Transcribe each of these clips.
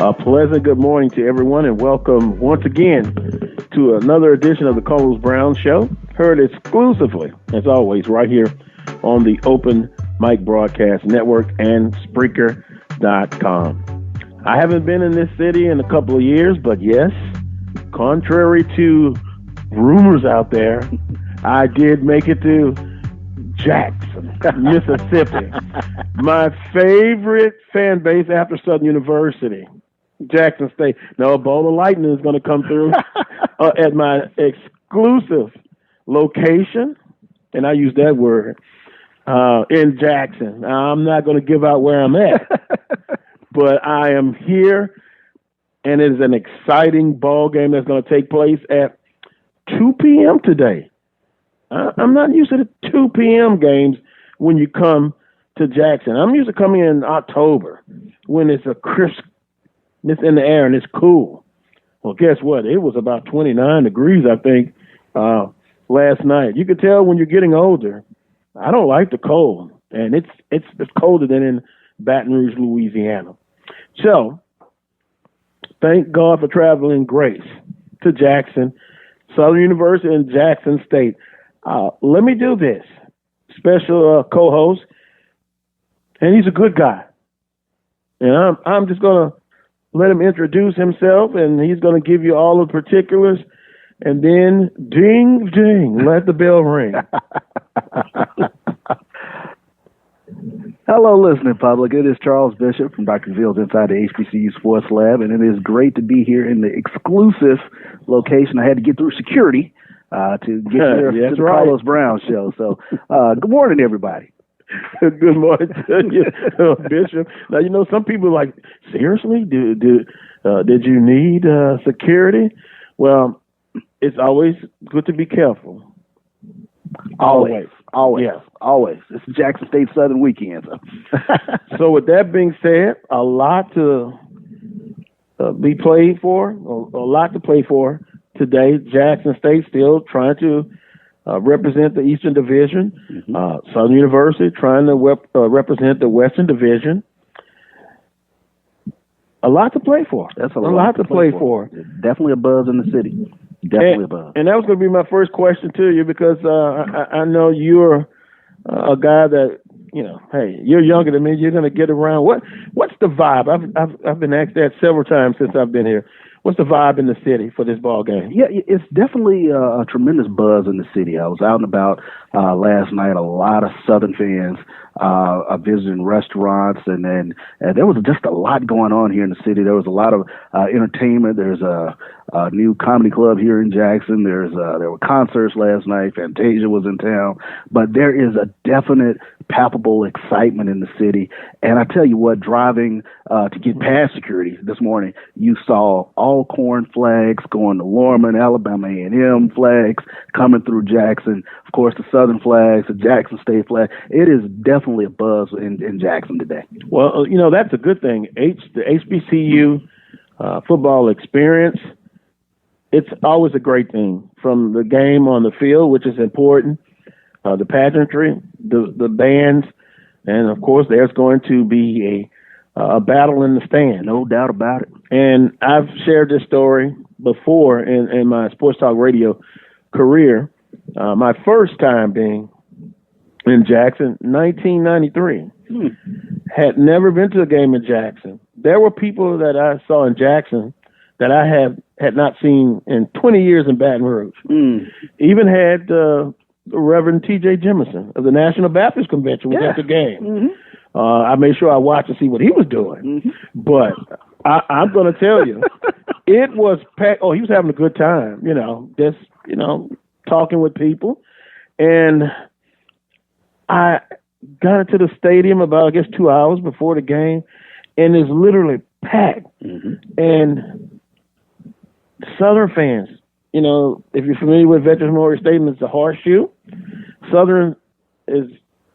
A pleasant good morning to everyone, and welcome once again to another edition of the Carlos Brown Show, heard exclusively, as always, right here on the Open Mic Broadcast Network and Spreaker.com. I haven't been in this city in a couple of years, but yes, contrary to rumors out there, I did make it to Jackson, Mississippi. My favorite fan base after Southern University, Jackson State. No, a bolt of lightning is going to come through at my exclusive location, and I use that word, in Jackson. I'm not going to give out where I'm at, but I am here, and it is an exciting ball game that's going to take place at 2 p.m. today. I'm not used to the 2 p.m. games when you come to Jackson. I'm used to coming in October when it's a crispness in the air and it's cool. Well, guess what? It was about 29 degrees, I think, last night. You can tell when you're getting older. I don't like the cold, and it's colder than in Baton Rouge, Louisiana. So, thank God for traveling grace to Jackson, Southern University, and Jackson State. Let me do this. Special co-host, and he's a good guy. And I'm just going to let him introduce himself, and he's going to give you all the particulars, and then ding, ding, let the bell ring. Hello, listening public. It is Charles Bishop from Dr. Fields inside the HBCU Sports Lab, and it is great to be here in the exclusive location. I had to get through security to get here to the Carlos Brown Show. So, good morning, everybody. Good morning to you, Bishop. Now, you know, some people are like, seriously? Did you need security? Well, it's always good to be careful. Always. It's Jackson State Southern weekend. So with that being said, a lot to be played for, a lot to play for today. Jackson State still trying to represent the Eastern Division. Mm-hmm. Southern University trying to represent the Western Division. A lot to play for. That's a lot to play for. Definitely a buzz in the city. Definitely a buzz. And that was going to be my first question to you because I know you're a guy that, you know, hey, you're younger than me. You're going to get around. What's the vibe? I've been asked that several times since I've been here. What's the vibe in the city for this ball game? Yeah, it's definitely a tremendous buzz in the city. I was out and about last night. A lot of Southern fans visiting restaurants, and there was just a lot going on here in the city. There was a lot of entertainment. There's a new comedy club here in Jackson. There were concerts last night. Fantasia was in town, but there is a definite palpable excitement in the city. And I tell you what, driving to get past security this morning, you saw Alcorn flags going to Lorman, Alabama A&M flags coming through Jackson. Of course, the Southern flags, the Jackson State flag. It is definitely a buzz in Jackson today. Well, you know, that's a good thing. The HBCU football experience, it's always a great thing, from the game on the field, which is important, the pageantry, the bands, and of course there's going to be a battle in the stand. No doubt about it. And I've shared this story before in my sports talk radio career. My first time being in Jackson, 1993. Had never been to a game in Jackson. There were people that I saw in Jackson that I had not seen in 20 years in Baton Rouge. Even had the Reverend T.J. Jemison of the National Baptist Convention was at the game. Mm-hmm. I made sure I watched to see what he was doing. Mm-hmm. But I'm going to tell you, it was packed. Oh, he was having a good time, just, talking with people. And I got into the stadium about, 2 hours before the game, and it's literally packed. Mm-hmm. And Southern fans, if you're familiar with Veterans Memorial Stadium, it's the horseshoe. Southern is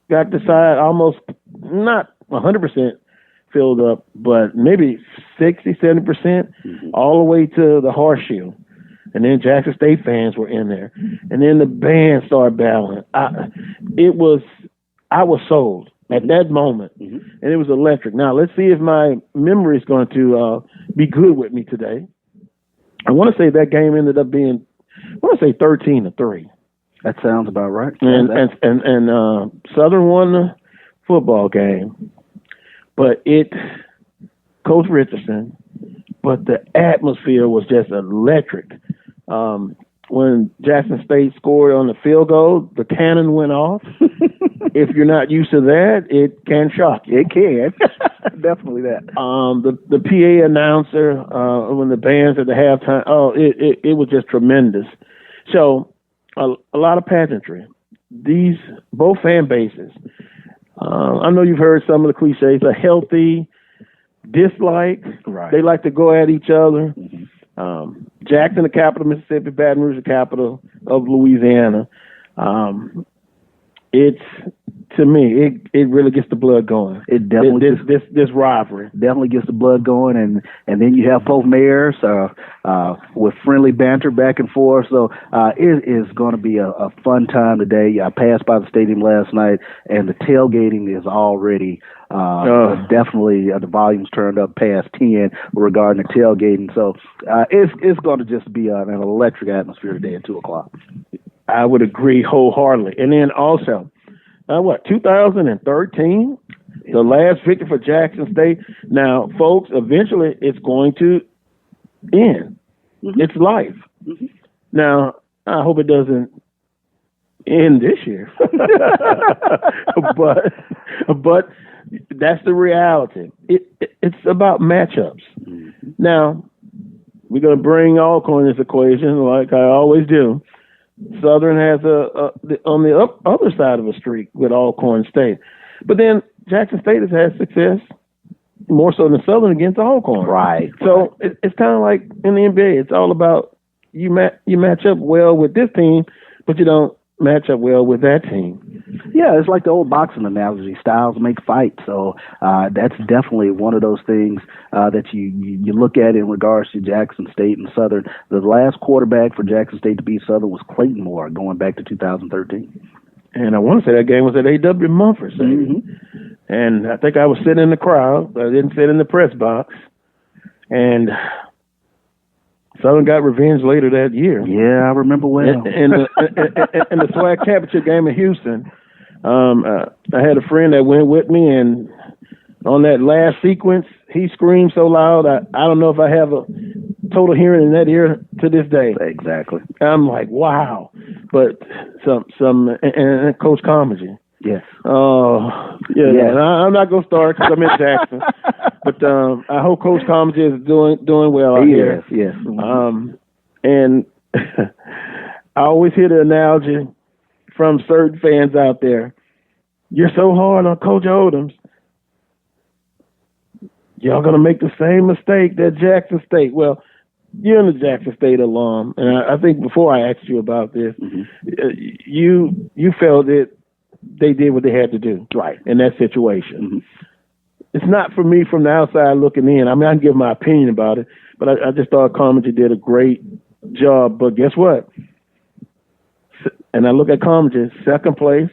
got the side almost not 100% filled up, but maybe 60, 70%, all the way to the horseshoe. And then Jackson State fans were in there. And then the band started battling. I was sold. at that moment, Mm-hmm. and it was electric. Now let's see if my memory is going to be good with me today. I want to say that game ended up being, I want to say 13-3. That sounds about right. And Southern won the football game, but Coach Richardson, but the atmosphere was just electric. When Jackson State scored on the field goal, the cannon went off. If you're not used to that, it can shock you. It can. Definitely that. The PA announcer, when the band's at the halftime, it was just tremendous. So a lot of pageantry. Both fan bases. I know you've heard some of the cliches, a healthy dislike. Right. They like to go at each other. Mm-hmm. Jackson, the capital of Mississippi, Baton Rouge, the capital of Louisiana. To me, it really gets the blood going. It definitely this rivalry definitely gets the blood going, and then you have both mayors with friendly banter back and forth. So it is going to be a fun time today. I passed by the stadium last night, and the tailgating is already definitely the volume's turned up past 10 regarding the tailgating. So it's going to just be an electric atmosphere today at 2:00. I would agree wholeheartedly. And then also, 2013, the last victory for Jackson State. Now, folks, eventually it's going to end. Mm-hmm. It's life. Mm-hmm. Now, I hope it doesn't end this year. but that's the reality. It's about matchups. Mm-hmm. Now, we're going to bring Alcorn in this equation like I always do. Southern has on the other side of a streak with Alcorn State. But then Jackson State has had success more so than Southern against Alcorn. Right. So it's kind of like in the NBA. It's all about you match up well with this team, but you don't match up well with that team. Yeah, it's like the old boxing analogy, styles make fights. So that's definitely one of those things that you look at in regards to Jackson State and Southern. The last quarterback for Jackson State to beat Southern was Clayton Moore going back to 2013. And I want to say that game was at A.W. Mumford Stadium. Mm-hmm. And I think I was sitting in the crowd. I didn't sit in the press box. And Southern got revenge later that year. Yeah, I remember well. And the SWAC championship game in Houston, I had a friend that went with me, and on that last sequence, he screamed so loud, I don't know if I have a total hearing in that ear to this day. Exactly. I'm like, wow. But and Coach Comedy. Yes. Oh, yeah. Yes. And I'm not going to start because I'm in Jackson. But I hope Coach Comedy is doing well out here. Yes. And I always hear the analogy from certain fans out there. You're so hard on Coach Odoms. Y'all going to make the same mistake that Jackson State. Well, you're the Jackson State alum, and I think before I asked you about this, you felt that they did what they had to do, right, in that situation. Mm-hmm. It's not for me from the outside looking in. I mean, I can give my opinion about it, but I just thought Comedy did a great job. But guess what? And I look at Comedy, second place,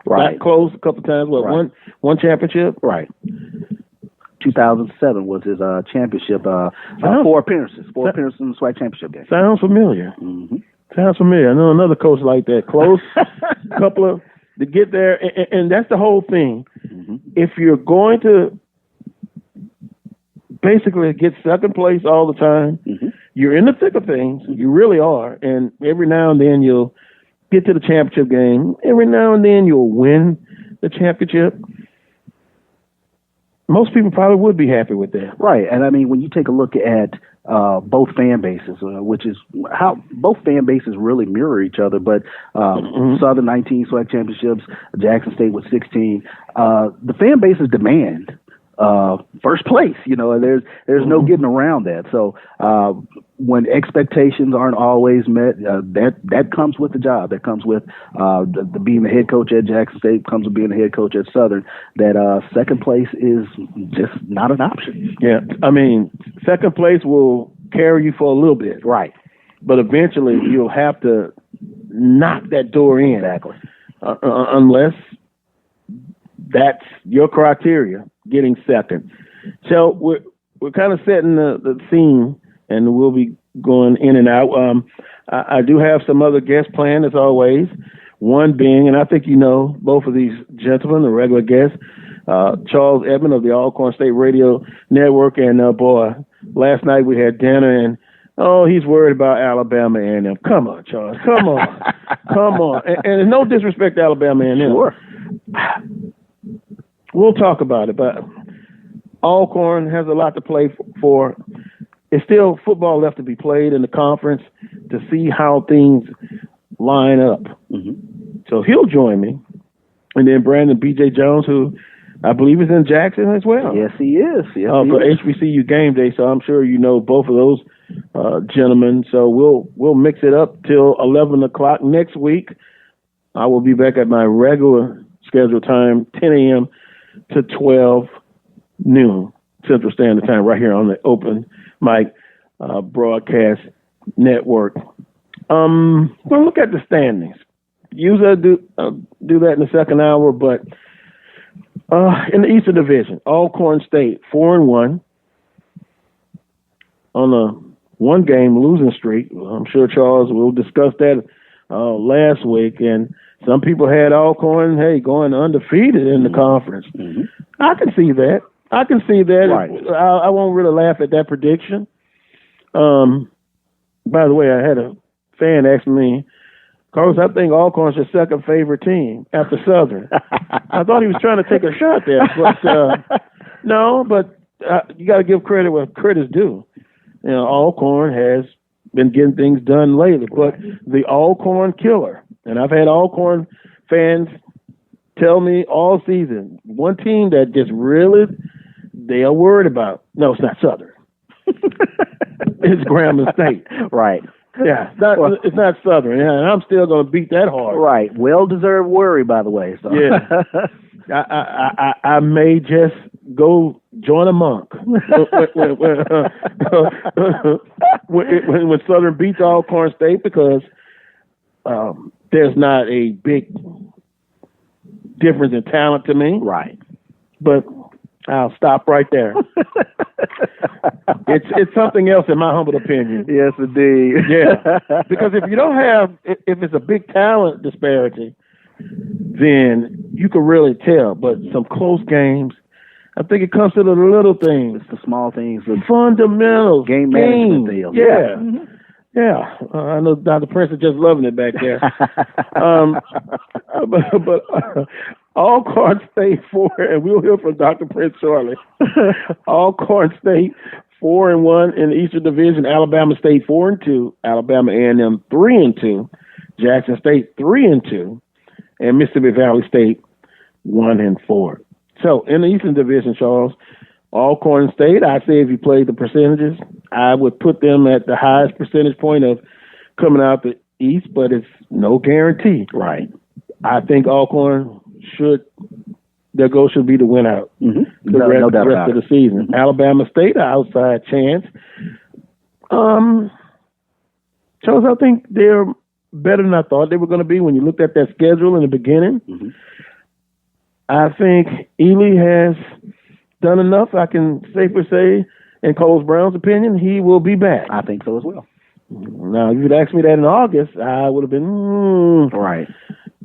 right, got close a couple times. Right. One championship, right. 2007 was his championship. 4 appearances in the SWAC championship game. Sounds familiar. Mm-hmm. Sounds familiar. I know another coach like that. Close, couple of to get there, and that's the whole thing. Mm-hmm. If you're going to basically get second place all the time, mm-hmm. you're in the thick of things. You really are, and every now and then you'll get to the championship game. Every now and then you'll win the championship. Most people probably would be happy with that. Right. And I mean, when you take a look at both fan bases, which is how both fan bases really mirror each other, but Southern 19 SWAC championships, Jackson State with 16, the fan bases demand first place, and there's no getting around that. So when expectations aren't always met, that comes with the job. That comes with the being the head coach at Jackson State, comes with being the head coach at Southern. That second place is just not an option. Yeah, I mean, second place will carry you for a little bit, right? But eventually you'll have to knock that door in, exactly. Unless that's your criteria, getting second. So we're kind of setting the scene, and we'll be going in and out. I do have some other guests planned, as always. One being, and I think you know both of these gentlemen, the regular guests, Charles Edmond of the Alcorn State Radio Network, and boy, last night we had dinner, and he's worried about Alabama A&M. Come on, Charles, come on, come on. And no disrespect to Alabama A&M. Sure. We'll talk about it, but Alcorn has a lot to play for. It's still football left to be played in the conference to see how things line up. Mm-hmm. So he'll join me. And then Brandon B.J. Jones, who I believe is in Jackson as well. Yes, he is. Yes, for HBCU game day, so I'm sure you know both of those gentlemen. So we'll mix it up till 11 o'clock next week. I will be back at my regular scheduled time, 10 a.m. to 12 noon Central Standard Time, right here on the Open Mic Broadcast Network. We'll look at the standings. Usually I do that in the second hour, but in the Eastern Division, Alcorn State 4-1 on a one-game losing streak. I'm sure Charles will discuss that last week, and some people had Alcorn, going undefeated in the conference. Mm-hmm. I can see that. Right. I won't really laugh at that prediction. By the way, I had a fan ask me, Carlos, I think Alcorn's your second favorite team after Southern. I thought he was trying to take a shot there, but no. But you got to give credit where credit's due. You know, Alcorn has been getting things done lately, but the Alcorn killer, and I've had Alcorn fans tell me all season, one team that just really they are worried about. No, it's not Southern. It's Grambling State. Right. Yeah, it's not Southern, and I'm still going to beat that hard. Right. Well-deserved worry, by the way. So. Yeah. I may just go join a monk when Southern beats Alcorn State, because there's not a big difference in talent to me. Right. But I'll stop right there. It's something else, in my humble opinion. Yes, indeed. Yeah, because if it's a big talent disparity, then you can really tell. But some close games, I think it comes to the little things. It's the small things. The fundamentals. Game management deals. Yeah. Mm-hmm. Yeah. I know Dr. Prince is just loving it back there. But Alcorn State 4, and we'll hear from Dr. Prince shortly. Alcorn State 4-1 in the Eastern Division. Alabama State 4-2. Alabama A&M 3-2. Jackson State 3-2. And Mississippi Valley State 1-4. So in the Eastern Division, Charles, Alcorn State, I say if you played the percentages, I would put them at the highest percentage point of coming out the East, but it's no guarantee. Right. I think Alcorn their goal should be to win out the rest of the season. Mm-hmm. Alabama State, outside chance. Charles, I think they're better than I thought they were going to be when you looked at that schedule in the beginning. Mm-hmm. I think Ely has done enough. I can safely say, in Carlos Brown's opinion, he will be back. I think so as well. Now, if you'd asked me that in August, I would have been right.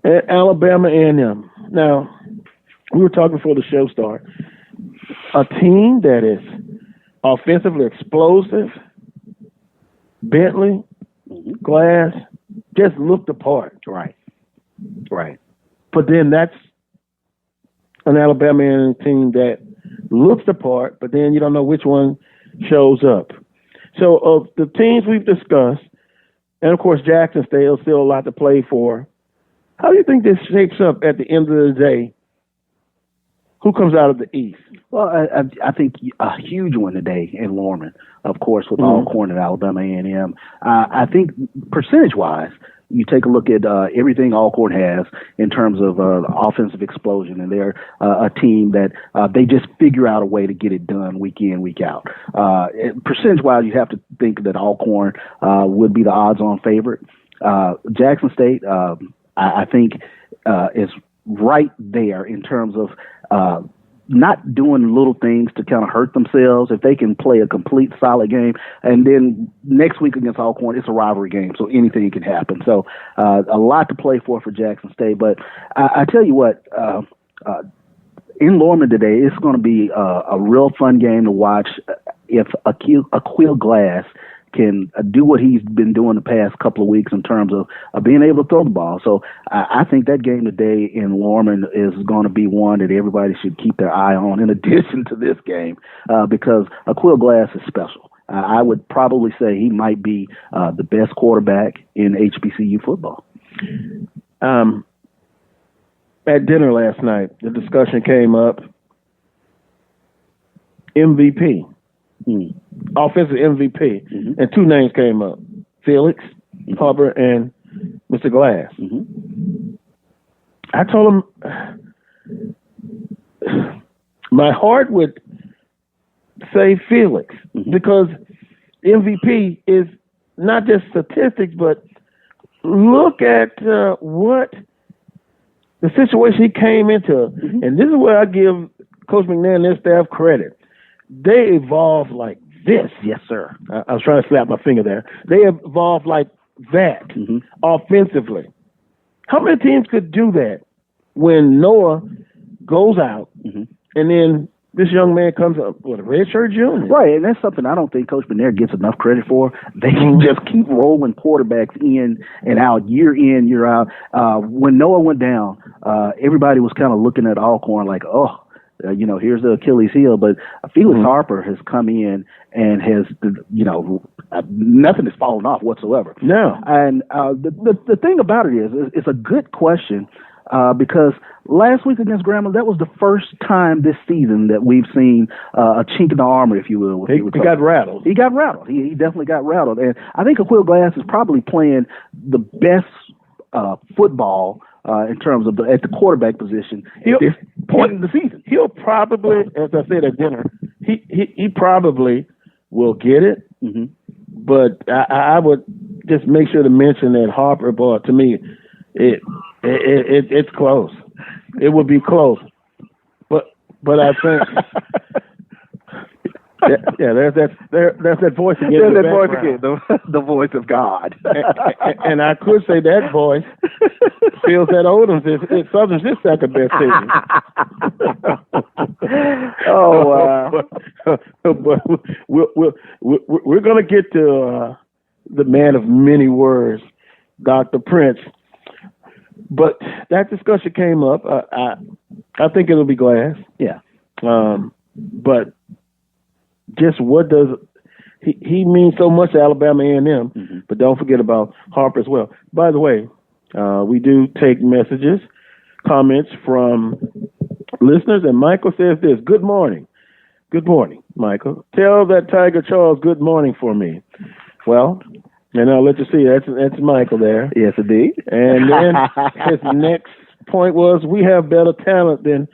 At Alabama A&M. Now, we were talking before the show started. A team that is offensively explosive, Bentley, Glass, just looked apart. Right. But then that's an Alabama A&M team that looks the part, but then you don't know which one shows up. So of the teams we've discussed, and of course Jackson State is still a lot to play for, how do you think this shakes up at the end of the day? Who comes out of the East? Well, I think a huge one today in Lorman, of course, with Alcorn and Alabama A&M. I think percentage-wise, you take a look at everything Alcorn has in terms of offensive explosion, and they're a team that they just figure out a way to get it done week in, week out. Percentage-wise, you have to think that Alcorn would be the odds-on favorite. Jackson State, I think, is right there in terms of not doing little things to kind of hurt themselves. If they can play a complete solid game, and then next week against Alcorn, it's a rivalry game, so anything can happen. So a lot to play for Jackson State. But I tell you what, in Lorman today, it's going to be a real fun game to watch. If Aqeel Glass can do what he's been doing the past couple of weeks in terms of being able to throw the ball. So I think that game today in Lorman is going to be one that everybody should keep their eye on in addition to this game because Aqeel Glass is special. I would probably say he might be the best quarterback in HBCU football. At dinner last night, the discussion came up, MVP. Offensive MVP, and two names came up: Felix Harper and Mr. Glass. I told him my heart would say Felix because MVP is not just statistics, but look at what the situation he came into, and this is where I give Coach McNair and their staff credit. They evolved like this. Yes, sir. I was trying to slap my finger there. They evolved like that offensively. How many teams could do that when Noah goes out and then this young man comes up with a redshirt junior? Right, and that's something I don't think Coach McNair gets enough credit for. They can just keep rolling quarterbacks in and out, year in, year out. When Noah went down, everybody was kind of looking at Alcorn like, here's the Achilles heel, but Felix Harper has come in and has, nothing has fallen off whatsoever. No. And the thing about it is it's a good question because last week against Grambling, that was the first time this season that we've seen a chink in the armor, if you will. He got rattled. He got rattled. He definitely got rattled. And I think Aqeel Glass is probably playing the best football in terms of at the quarterback position at this point in the season. He'll probably, as I said at dinner, he probably will get it. But I would just make sure to mention that Harper, boy, to me, it's close. It would be close. But I think there's that voice again. There's that voice again, the voice of God. and I could say that voice feels that Odom's is Southern's his second best team. Oh wow! But we're going to get to the man of many words, Dr. Prince. But that discussion came up. I think it'll be Glass. Yeah. But just what does he means so much to Alabama A&M? But don't forget about Harper as well. By the way, we do take messages, comments from listeners, and Michael says this: "Good morning, Michael. Tell that Tiger Charles good morning for me." Well, and I'll let you see that's Michael there. Yes, indeed. And then his next point was, we have better talent than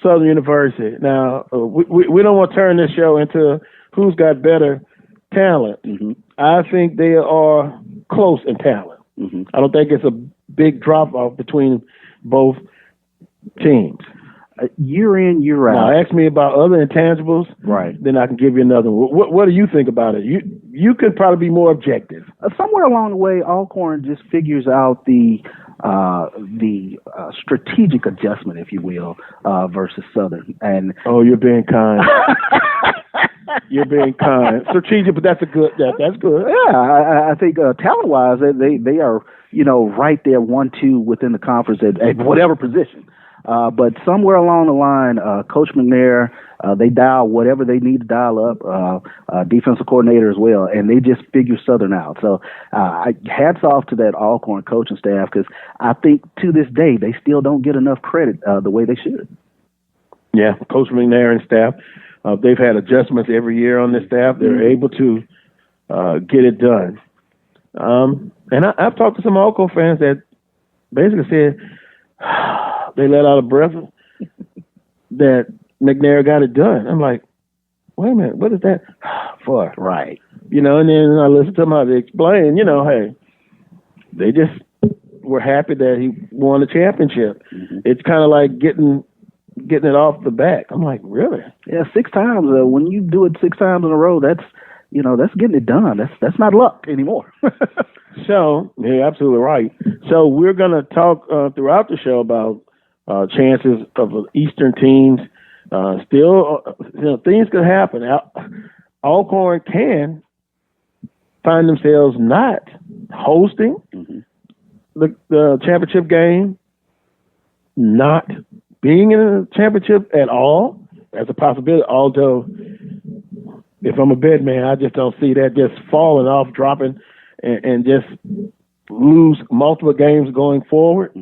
Southern University. Now, we don't want to turn this show into who's got better talent. I think they are close in talent. I don't think it's a big drop-off between both teams. Year in, year out. Now, ask me about other intangibles, right? Then I can give you another one. What do you think about it? You could probably be more objective. Somewhere along the way, Alcorn just figures out the strategic adjustment, if you will, versus Southern. And you're being kind. You're being kind. Strategic, but that's good. Yeah, I think talent-wise, they are right there 1-2 within the conference at whatever position. But somewhere along the line, Coach McNair, they dial whatever they need to dial up, defensive coordinator as well, and they just figure Southern out. So hats off to that Alcorn coaching staff, because I think to this day they still don't get enough credit the way they should. Yeah, Coach McNair and staff, they've had adjustments every year on this staff. They're able to get it done. And I've talked to some Alcorn fans that basically said, they let out a breath that McNair got it done. I'm like, wait a minute, what is that for? Right. And then I listened to them how they explain, hey, they just were happy that he won the championship. it's kind of like getting it off the back. I'm like, really? Yeah, 6 times. When you do it 6 times in a row, that's getting it done. That's not luck anymore. So, you're absolutely right. So we're going to talk throughout the show about chances of Eastern teams. Still, things could happen. Alcorn can find themselves not hosting the championship game, not being in a championship at all. That's a possibility. Although, if I'm a bet man, I just don't see that just falling off, dropping, and just lose multiple games going forward.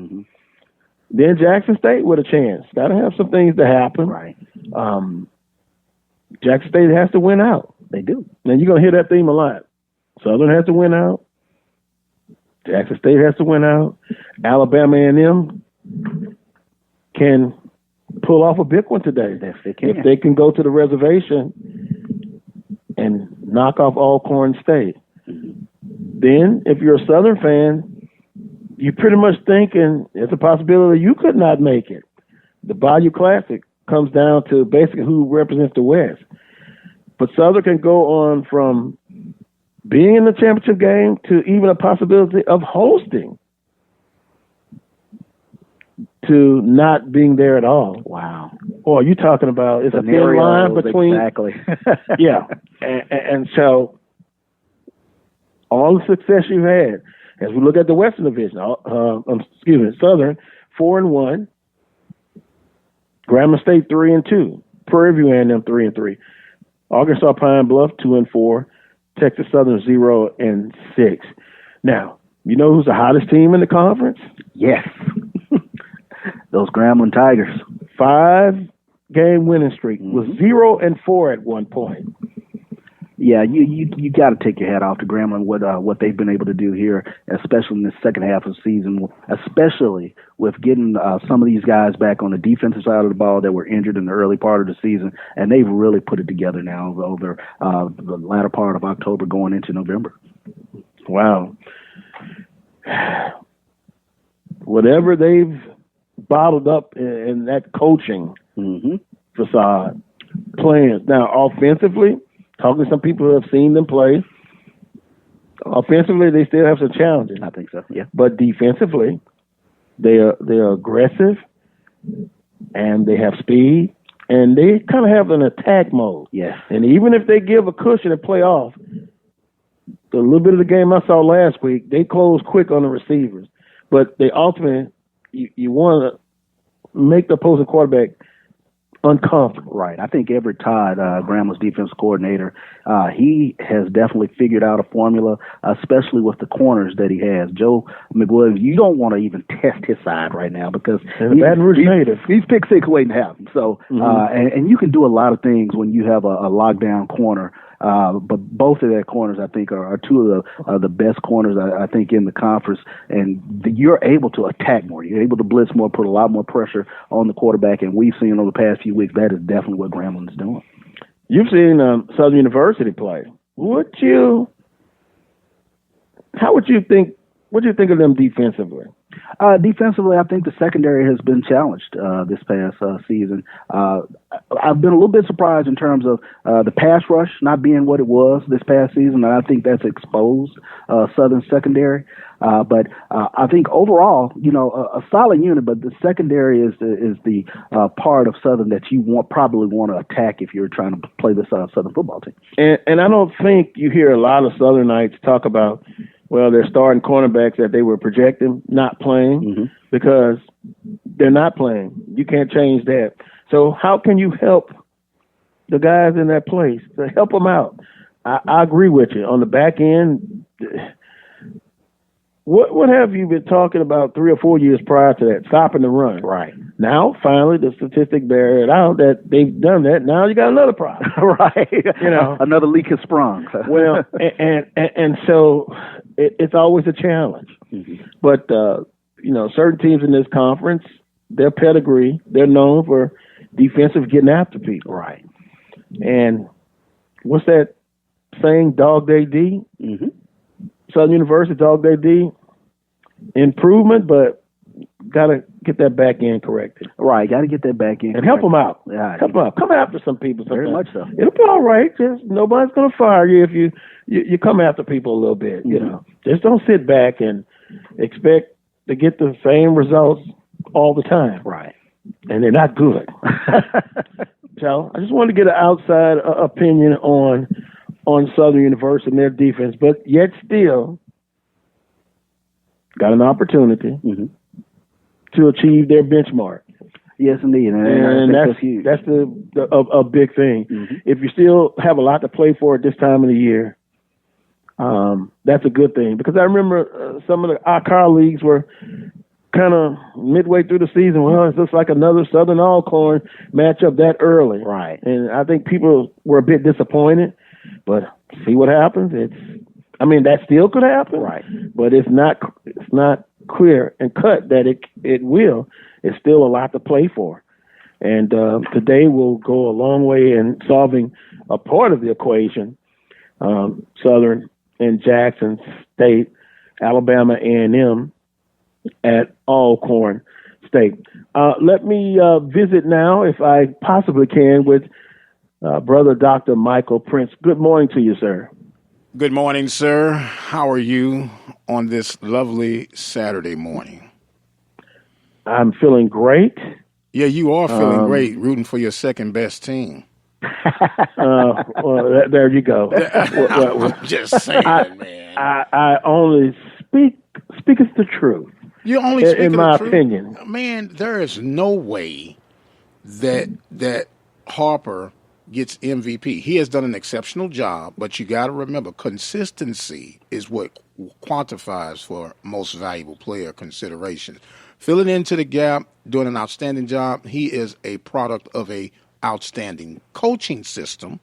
Then Jackson State with a chance. Got to have some things to happen. Right. Jackson State has to win out. They do. And you're going to hear that theme a lot. Southern has to win out. Jackson State has to win out. Alabama A&M can pull off a big one today. Yes, they can. If they can go to the reservation and knock off Alcorn State. Then, if you're a Southern fan, you're pretty much thinking it's a possibility you could not make it. The Bayou Classic comes down to basically who represents the West. But Southern can go on from being in the championship game to even a possibility of hosting to not being there at all. Wow. Or you talking about it's a thin line between exactly. yeah. And so all the success you've had, as we look at the Western Division, Southern 4-1, Grambling State 3-2, Prairie View A&M 3-3, Arkansas Pine Bluff 2-4, Texas Southern 0-6. Now, you know who's the hottest team in the conference? Yes. Those Grambling Tigers. 5-game winning streak was 0-4 at one point. Yeah, you got to take your hat off to Grambling what they've been able to do here, especially in the second half of the season, especially with getting some of these guys back on the defensive side of the ball that were injured in the early part of the season, and they've really put it together now over the latter part of October going into November. Wow. Whatever they've bottled up in that coaching facade, playing. Now, offensively, talking to some people who have seen them play, offensively, they still have some challenges. I think so, yeah. But defensively, they're aggressive, and they have speed, and they kind of have an attack mode. Yes. And even if they give a cushion and play off, the little bit of the game I saw last week, they close quick on the receivers. But they ultimately, you want to make the opposing quarterback uncomfortable. Right. I think Everett Todd, Grambling's defense coordinator, he has definitely figured out a formula, especially with the corners that he has. Joe McWilliams, you don't want to even test his side right now because he's pick six waiting to happen. So, and you can do a lot of things when you have a lockdown corner. But both of their corners, I think, are two of the best corners, I think, in the conference. And you're able to attack more. You're able to blitz more, put a lot more pressure on the quarterback. And we've seen over the past few weeks that is definitely what Grambling is doing. You've seen Southern University play. What do you think of them defensively? Defensively, I think the secondary has been challenged this past season. I've been a little bit surprised in terms of the pass rush not being what it was this past season, and I think that's exposed Southern secondary. But I think overall, a solid unit, but the secondary is the part of Southern that you probably want to attack if you're trying to play this Southern football team. And I don't think you hear a lot of Southernites talk about, well, they're starting cornerbacks that they were projecting not playing because they're not playing. You can't change that. So how can you help the guys in that place to help them out? I agree with you. On the back end, what have you been talking about 3 or 4 years prior to that? Stopping the run. Right. Now, finally, the statistic bear it out that they've done that. Now you got another problem. Right. Another leak has sprung. Well, and so it's always a challenge. But, certain teams in this conference, their pedigree, they're known for defensive getting after people. Right. And what's that saying, Dog Day D? Southern University, Dog Day D, improvement, but got to get that back end corrected. Right, got to get that back end and help them out. Yeah, help them out. Come after some people. Very much so. It'll be all right. Just nobody's going to fire you if you come after people a little bit. You know, just don't sit back and expect to get the same results all the time. Right, and they're not good. So I just wanted to get an outside opinion on Southern University and their defense, but yet still got an opportunity to achieve their benchmark. Yes, indeed, and that's huge. That's a big thing. If you still have a lot to play for at this time of the year, that's a good thing. Because I remember some of our colleagues were kind of midway through the season. Well, it looks like another Southern Alcorn matchup that early, right? And I think people were a bit disappointed. But see what happens. That still could happen, right? But it's not clear and cut that it will. It's still a lot to play for, and today will go a long way in solving a part of the equation. Southern and Jackson State, Alabama A&M at Alcorn State. Let me visit now, if I possibly can, with Brother Dr. Michael Prince. Good morning to you, sir. Good morning, sir. How are you on this lovely Saturday morning? I'm feeling great. Yeah, you are feeling great, rooting for your second best team. Well, there you go. I'm just saying, man. I only speak as the truth. You only speak in the my truth. opinion. Man, there is no way that Harper gets MVP. He has done an exceptional job, but you got to remember, consistency is what quantifies for most valuable player considerations. Filling into the gap, doing an outstanding job. He is a product of a outstanding coaching system.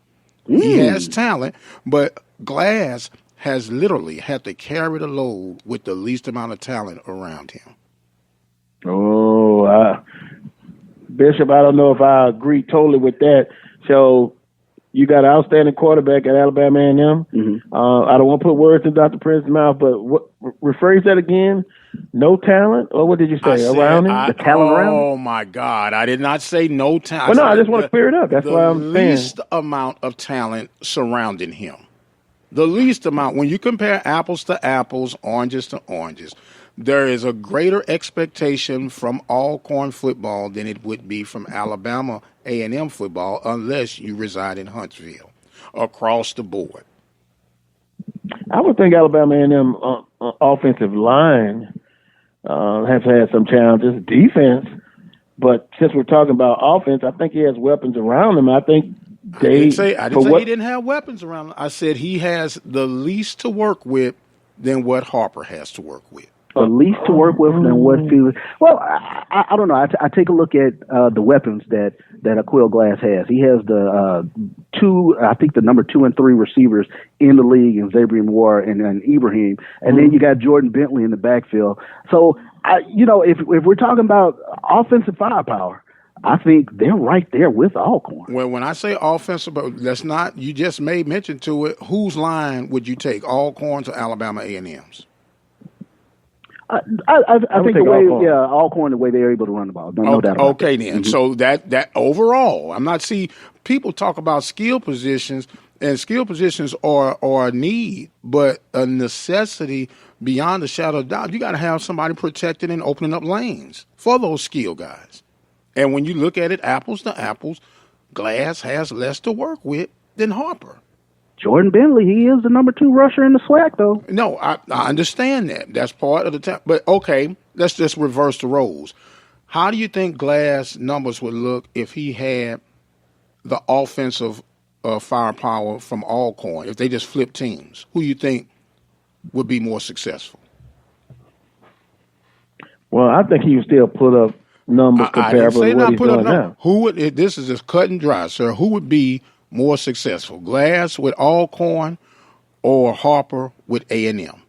He has talent, but Glass has literally had to carry the load with the least amount of talent around him. Bishop, I don't know if I agree totally with that. So you got an outstanding quarterback at Alabama A&M. I don't want to put words in Dr. Prince's mouth, but rephrase that again. No talent, or what did you say around him? The talent around him? Oh my God! I did not say no talent. Well, no, I just want to clear it up. That's why I'm saying the least amount of talent surrounding him. The least amount. When you compare apples to apples, oranges to oranges, there is a greater expectation from Alcorn football than it would be from Alabama A&M football, unless you reside in Huntsville. Across the board, I would think Alabama A&M offensive line has had some challenges. Defense, but since we're talking about offense, I think he has weapons around him. I think I didn't say he didn't have weapons around him. I said he has the least to work with than what Harper has to work with. The least to work with than what Felix. Well, I don't know. I take a look at the weapons that Aqeel Glass has. He has the the number 2 and 3 receivers in the league, in Xavier Moore and Ibrahim, and then you got Jordan Bentley in the backfield. So, if we're talking about offensive firepower, I think they're right there with Alcorn. Well, when I say offensive, but that's not. You just made mention to it. Whose line would you take, Alcorn to Alabama A&M's? I think the way, Alcorn, the way they're able to run the ball, no doubt about okay, then. So that overall, I'm not see people talk about skill positions, and skill positions are a need, but a necessity beyond a shadow of doubt. You got to have somebody protecting and opening up lanes for those skill guys. And when you look at it, apples to apples, Glass has less to work with than Harper. Jordan Bentley, he is the number 2 rusher in the SWAC, though. No, I understand that. That's part of the time. But, okay, let's just reverse the roles. How do you think Glass' numbers would look if he had the offensive firepower from Alcorn, if they just flipped teams? Who you think would be more successful? Well, I think he would still put up numbers comparable to what he's doing now. Who would? This is just cut and dry, sir. Who would be more successful, Glass with Alcorn or Harper with A&M?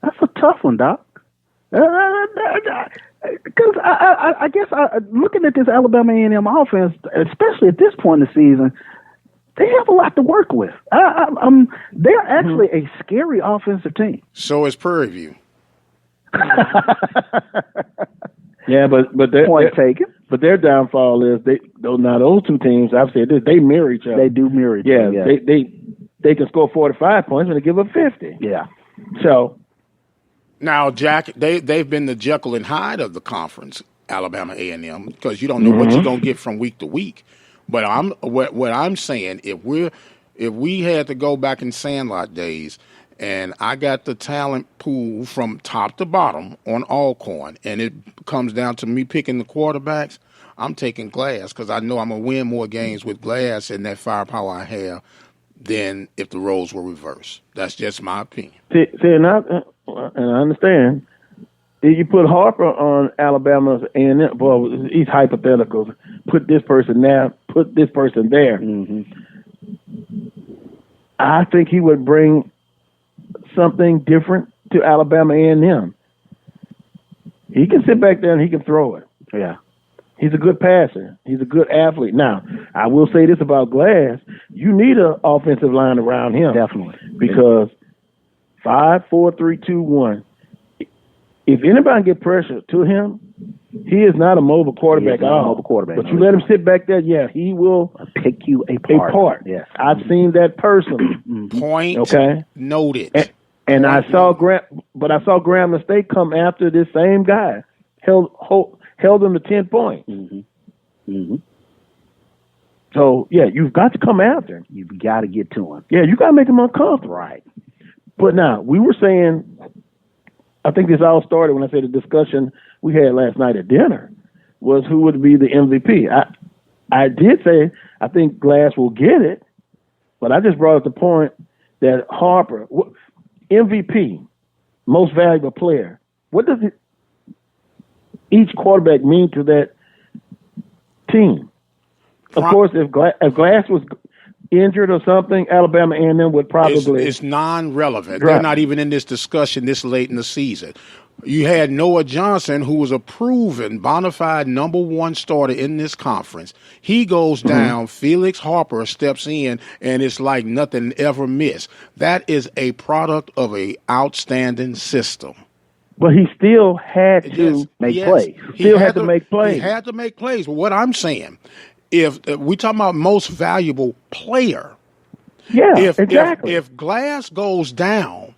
That's a tough one, Doc. Because I guess looking at this Alabama A&M offense, especially at this point in the season, they have a lot to work with. They're actually a scary offensive team. So is Prairie View. Yeah, but Point taken. But their downfall is those two teams. I've said this, they mirror each other. They do mirror each other. Yeah, they can score 45 points when they give up 50. Yeah. So now, Jack, they've been the Jekyll and Hyde of the conference, Alabama A&M, because you don't know what you're gonna get from week to week. But what I'm saying, if we had to go back in Sandlot days, and I got the talent pool from top to bottom on Alcorn, and it comes down to me picking the quarterbacks, I'm taking Glass because I know I'm going to win more games with Glass and that firepower I have than if the roles were reversed. That's just my opinion. And I understand. If you put Harper on Alabama's A&M, well, these hypotheticals, put this person there, put this person there. Mm-hmm. I think he would bring something different to Alabama A&M. He can sit back there and he can throw it. Yeah. He's a good passer. He's a good athlete. Now, I will say this about Glass. You need an offensive line around him. Definitely. Because 5, 4, 3, 2, 1. If anybody get pressure to him, he is not a mobile quarterback at all. But you let him sit back there, yeah, he will pick you apart. Yes. I've seen that personally. Point noted. And I saw Graham State come after this same guy, held him to 10 points. Mm-hmm. Mm-hmm. So yeah, you've got to come after him. You've got to get to him. Yeah, you got to make him uncomfortable. Right. But now we were saying, I think this all started when I said the discussion we had last night at dinner was who would be the MVP. I did say I think Glass will get it, but I just brought up the point that Harper, MVP, most valuable player, what does each quarterback mean to that team? Of course, if Glass was injured or something, Alabama A&M would probably... It's non-relevant. Right. They're not even in this discussion this late in the season. You had Noah Johnson, who was a proven, bona fide number one starter in this conference. He goes down, Felix Harper steps in, and it's like nothing ever missed. That is a product of an outstanding system. But he still had to make plays. Still had to make plays. He had to make plays. What I'm saying, if we talking about most valuable player, exactly. If Glass goes down,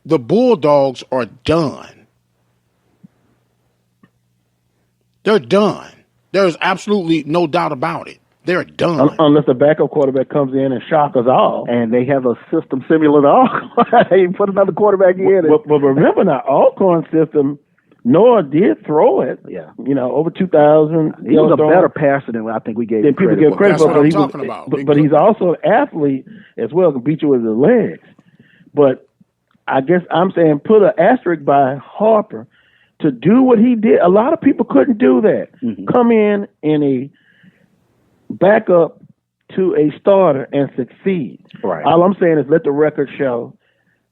the Bulldogs are done. They're done. There's absolutely no doubt about it. They're done. Unless the backup quarterback comes in and shock us all. And they have a system similar to Alcorn. They put another quarterback in. But remember now, Alcorn system, Noah did throw it. Yeah. Over 2,000. He was a better passer than I think we gave him people credit give credit That's for. what I'm talking about. But he's also an athlete as well, can beat you with his legs. But I guess I'm saying put an asterisk by Harper to do what he did. A lot of people couldn't do that. Mm-hmm. Come in a backup to a starter and succeed. Right. All I'm saying is let the record show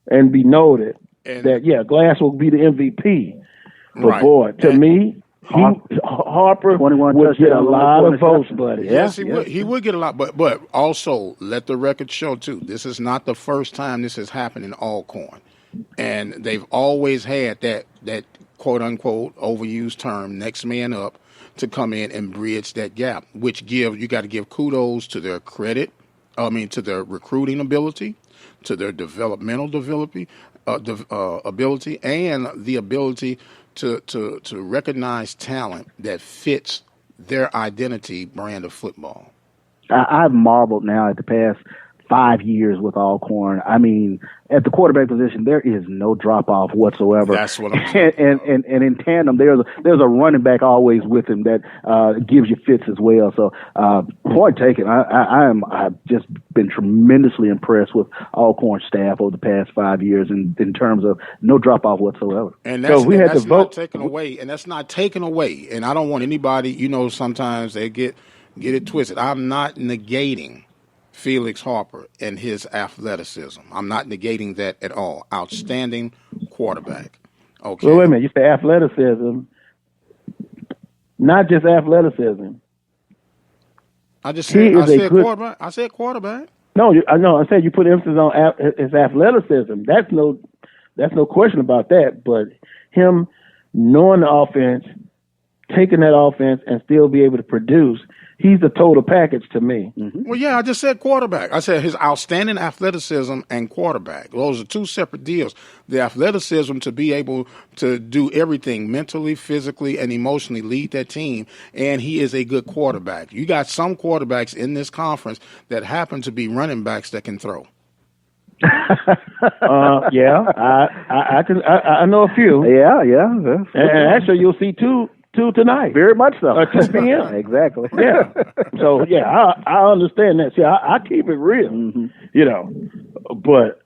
and be noted that, Glass will be the MVP. But, boy, to me, Harper would get a lot of votes, buddy. Yes, he would. He would get a lot. But also, let the record show, too, this is not the first time this has happened in Alcorn. And they've always had that quote-unquote overused term, next man up, to come in and bridge that gap, which you got to give kudos to their to their recruiting ability, to their developmental ability, and the ability to recognize talent that fits their identity brand of football. I've marveled now at the past 5 years with Alcorn. I mean, at the quarterback position, there is no drop off whatsoever. That's what I'm saying. And in tandem, there's a running back always with him that gives you fits as well. So point taken. I've just been tremendously impressed with Alcorn staff over the past 5 years in terms of no drop off whatsoever. And that's, not taken away. And that's not taken away. And I don't want anybody. Sometimes they get it twisted. I'm not negating Felix Harper and his athleticism. I'm not negating that at all. Outstanding quarterback. Okay. Well, wait a minute. You say athleticism, not just athleticism. I just he said I is a said good. quarterback. I said quarterback. No, I know. I said you put emphasis on his athleticism. That's no question about that. But him knowing the offense, taking that offense, and still be able to produce, he's the total package to me. Mm-hmm. Well, yeah, I just said quarterback. I said his outstanding athleticism and quarterback. Those are two separate deals. The athleticism to be able to do everything mentally, physically, and emotionally, lead that team, and he is a good quarterback. You got some quarterbacks in this conference that happen to be running backs that can throw. Yeah, I know a few. Yeah. And actually, you'll see two tonight. Very much so. 2 p.m. Exactly. Yeah. So yeah, I understand that. See, I keep it real, but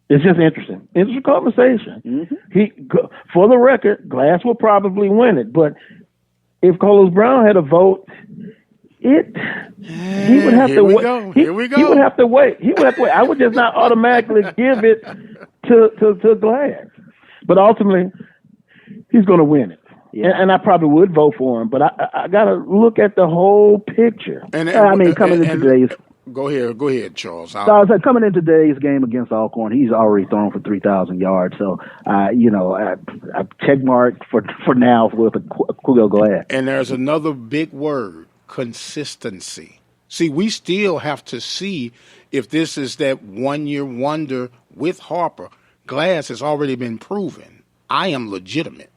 it's just interesting. Interesting conversation. Mm-hmm. For the record, Glass will probably win it, but if Carlos Brown had a vote, he would have to wait. Here we go. He would have to wait. I would just not automatically give it to Glass, but ultimately, he's going to win it. Yeah. And I probably would vote for him, but I got to look at the whole picture. Coming into today's. Go ahead, Charles. So I was like, coming into today's game against Alcorn, he's already thrown for 3,000 yards. So, I check mark for now with Aqeel Glass. And there's another big word: consistency. See, we still have to see if this is that 1 year wonder with Harper. Glass has already been proven. I am legitimate.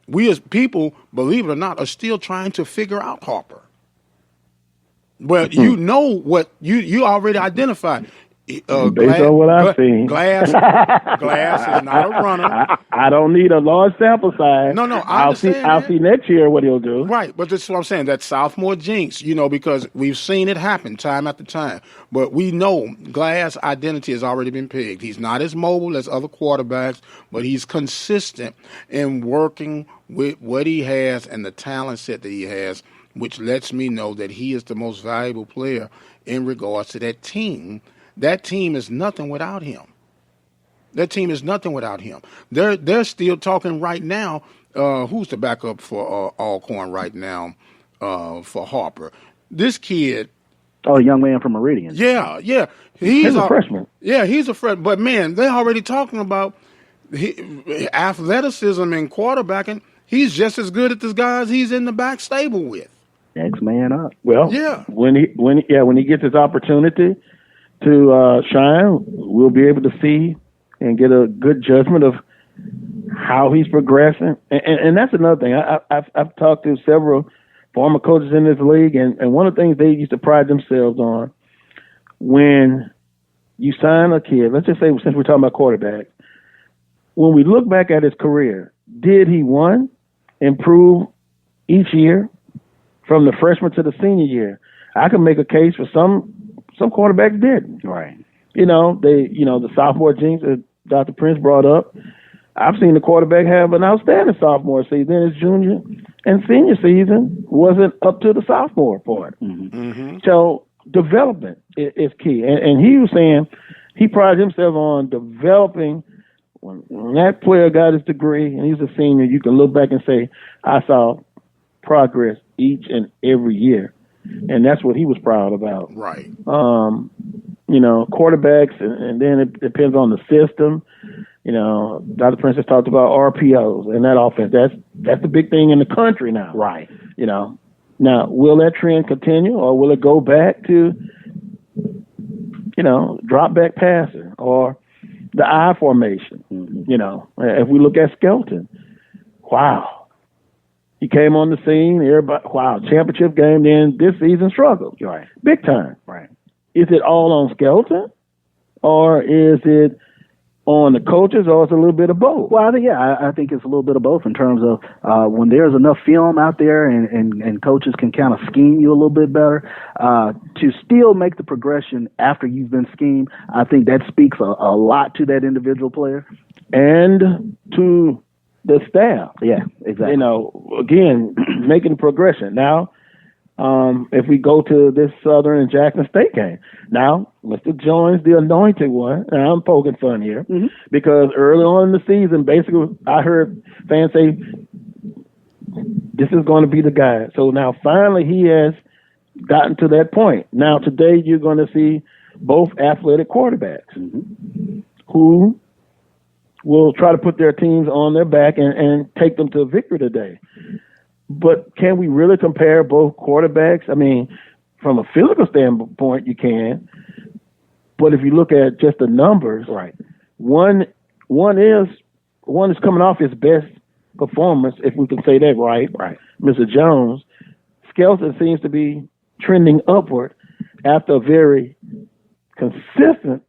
We as people, believe it or not, are still trying to figure out Harper. But you know what you already identified. Based on what I've seen, Glass is not a runner. I don't need a large sample size. No, I'll see next year what he'll do. Right, but that's what I'm saying. That sophomore jinx, because we've seen it happen time after time. But we know Glass' identity has already been pegged. He's not as mobile as other quarterbacks, but he's consistent in working with what he has and the talent set that he has, which lets me know that he is the most valuable player in regards to that team. That team is nothing without him. They're still talking right now. Who's the backup for Alcorn right now for Harper? This kid. Oh, a young man from Meridian. Yeah. He's a freshman. Yeah, he's a freshman. But, man, they're already talking about athleticism and quarterbacking. He's just as good as the guys he's in the back stable with. Next man up. Well, yeah. When he gets his opportunity to shine, we'll be able to see and get a good judgment of how he's progressing. And that's another thing. I've talked to several former coaches in this league, and one of the things they used to pride themselves on, when you sign a kid, let's just say since we're talking about quarterbacks, when we look back at his career, did he, one, improve each year from the freshman to the senior year? I can make a case for some quarterbacks didn't. Right. The sophomore jinx that Dr. Prince brought up. I've seen the quarterback have an outstanding sophomore season. His junior and senior season wasn't up to the sophomore part. Mm-hmm. So development is key. And he was saying he prided himself on developing. When that player got his degree and he's a senior, you can look back and say, I saw progress each and every year. And that's what he was proud about. Right. Quarterbacks, and then it depends on the system. Dr. Prince has talked about RPOs and that offense. That's the big thing in the country now. Right. Now, will that trend continue, or will it go back to, drop back passing or the I formation? Mm-hmm. If we look at Skelton, wow. He came on the scene, everybody, championship game, then this season struggled. Right. Big time. Right. Is it all on Skelton, or is it on the coaches, or is it a little bit of both? Well, I think it's a little bit of both in terms of when there's enough film out there and coaches can kind of scheme you a little bit better to still make the progression after you've been schemed. I think that speaks a lot to that individual player. And to the staff. Yeah, exactly. Again, making progression. Now, if we go to this Southern and Jackson State game, now Mr. Jones, the anointed one, and I'm poking fun here, because early on in the season, basically, I heard fans say, this is going to be the guy. So now finally he has gotten to that point. Now, today, you're going to see both athletic quarterbacks who will try to put their teams on their back and take them to victory today. But can we really compare both quarterbacks? I mean, from a physical standpoint, you can. But if you look at just the numbers, Right. one is coming off his best performance, if we can say that right. Right. Mr. Jones. Skelton seems to be trending upward after a very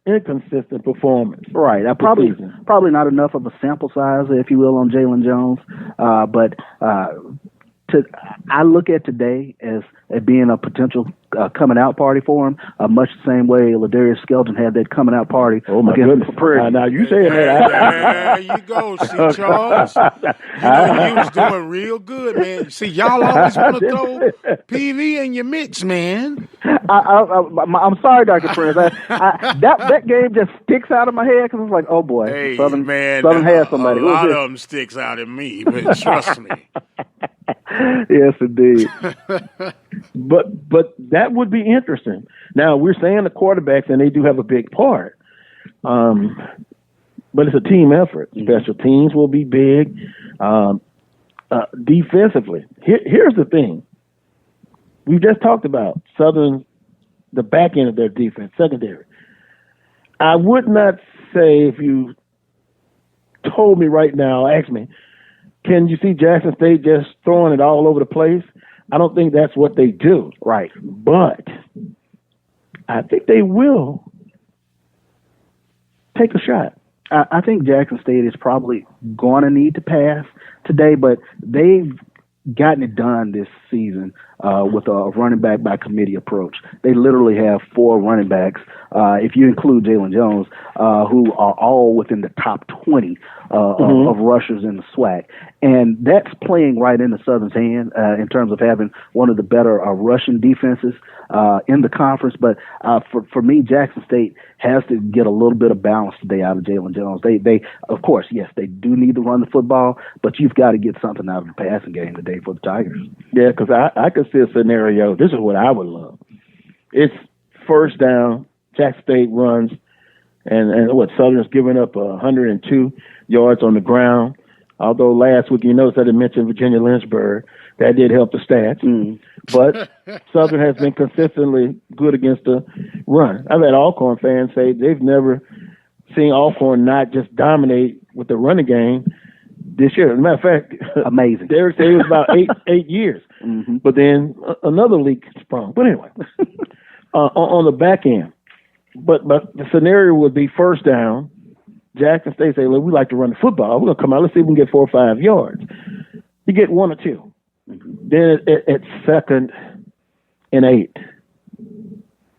inconsistent performance. Right. Probably not enough of a sample size, if you will, on Jalen Jones. But I look at today as being a potential coming out party for him, much the same way Ladarius Skelton had that coming out party. Oh my goodness! Now you say that. There you go, see, Charles. You know, you was doing real good, man. See, y'all always want to throw PV in your mix, man. I'm sorry, Dr. Prince. That game just sticks out of my head because it's like, oh boy, Hey, Southern man, has somebody. A lot of them sticks out in me, but trust me. Yes, indeed. But that would be interesting. Now, we're saying the quarterbacks, and they do have a big part. But it's a team effort. Special teams will be big. Defensively, here's the thing. We just talked about Southern, the back end of their defense, secondary. I would not say, if you told me right now, ask me, can you see Jackson State just throwing it all over the place? I don't think that's what they do. Right. But I think they will take a shot. I think Jackson State is probably going to need to pass today, but they've gotten it done this season with a running back by committee approach. They literally have 4 running backs, if you include Jalen Jones, who are all within the top 20 of rushers in the SWAC. And that's playing right into Southern's hand in terms of having one of the better rushing defenses in the conference. But for me, Jackson State has to get a little bit of balance today out of Jalen Jones. They of course, yes, they do need to run the football, but you've got to get something out of the passing game today for the Tigers. Yeah, because I could see a scenario. This is what I would love. It's first down, Jackson State runs, and Southern's giving up 102 yards on the ground. Although last week, you notice I didn't mention Virginia Lynchburg. That did help the stats. But Southern has been consistently good against the run. I've had Alcorn fans say they've never seen Alcorn not just dominate with the running game this year. As a matter of fact, amazing. Derek said it was about eight years. But then another leak sprung. But anyway, on the back end. But the scenario would be first down. Jackson State say, look, we like to run the football. We're going to come out. Let's see if we can get 4 or 5 yards. You get 1 or 2. Then at second and 8.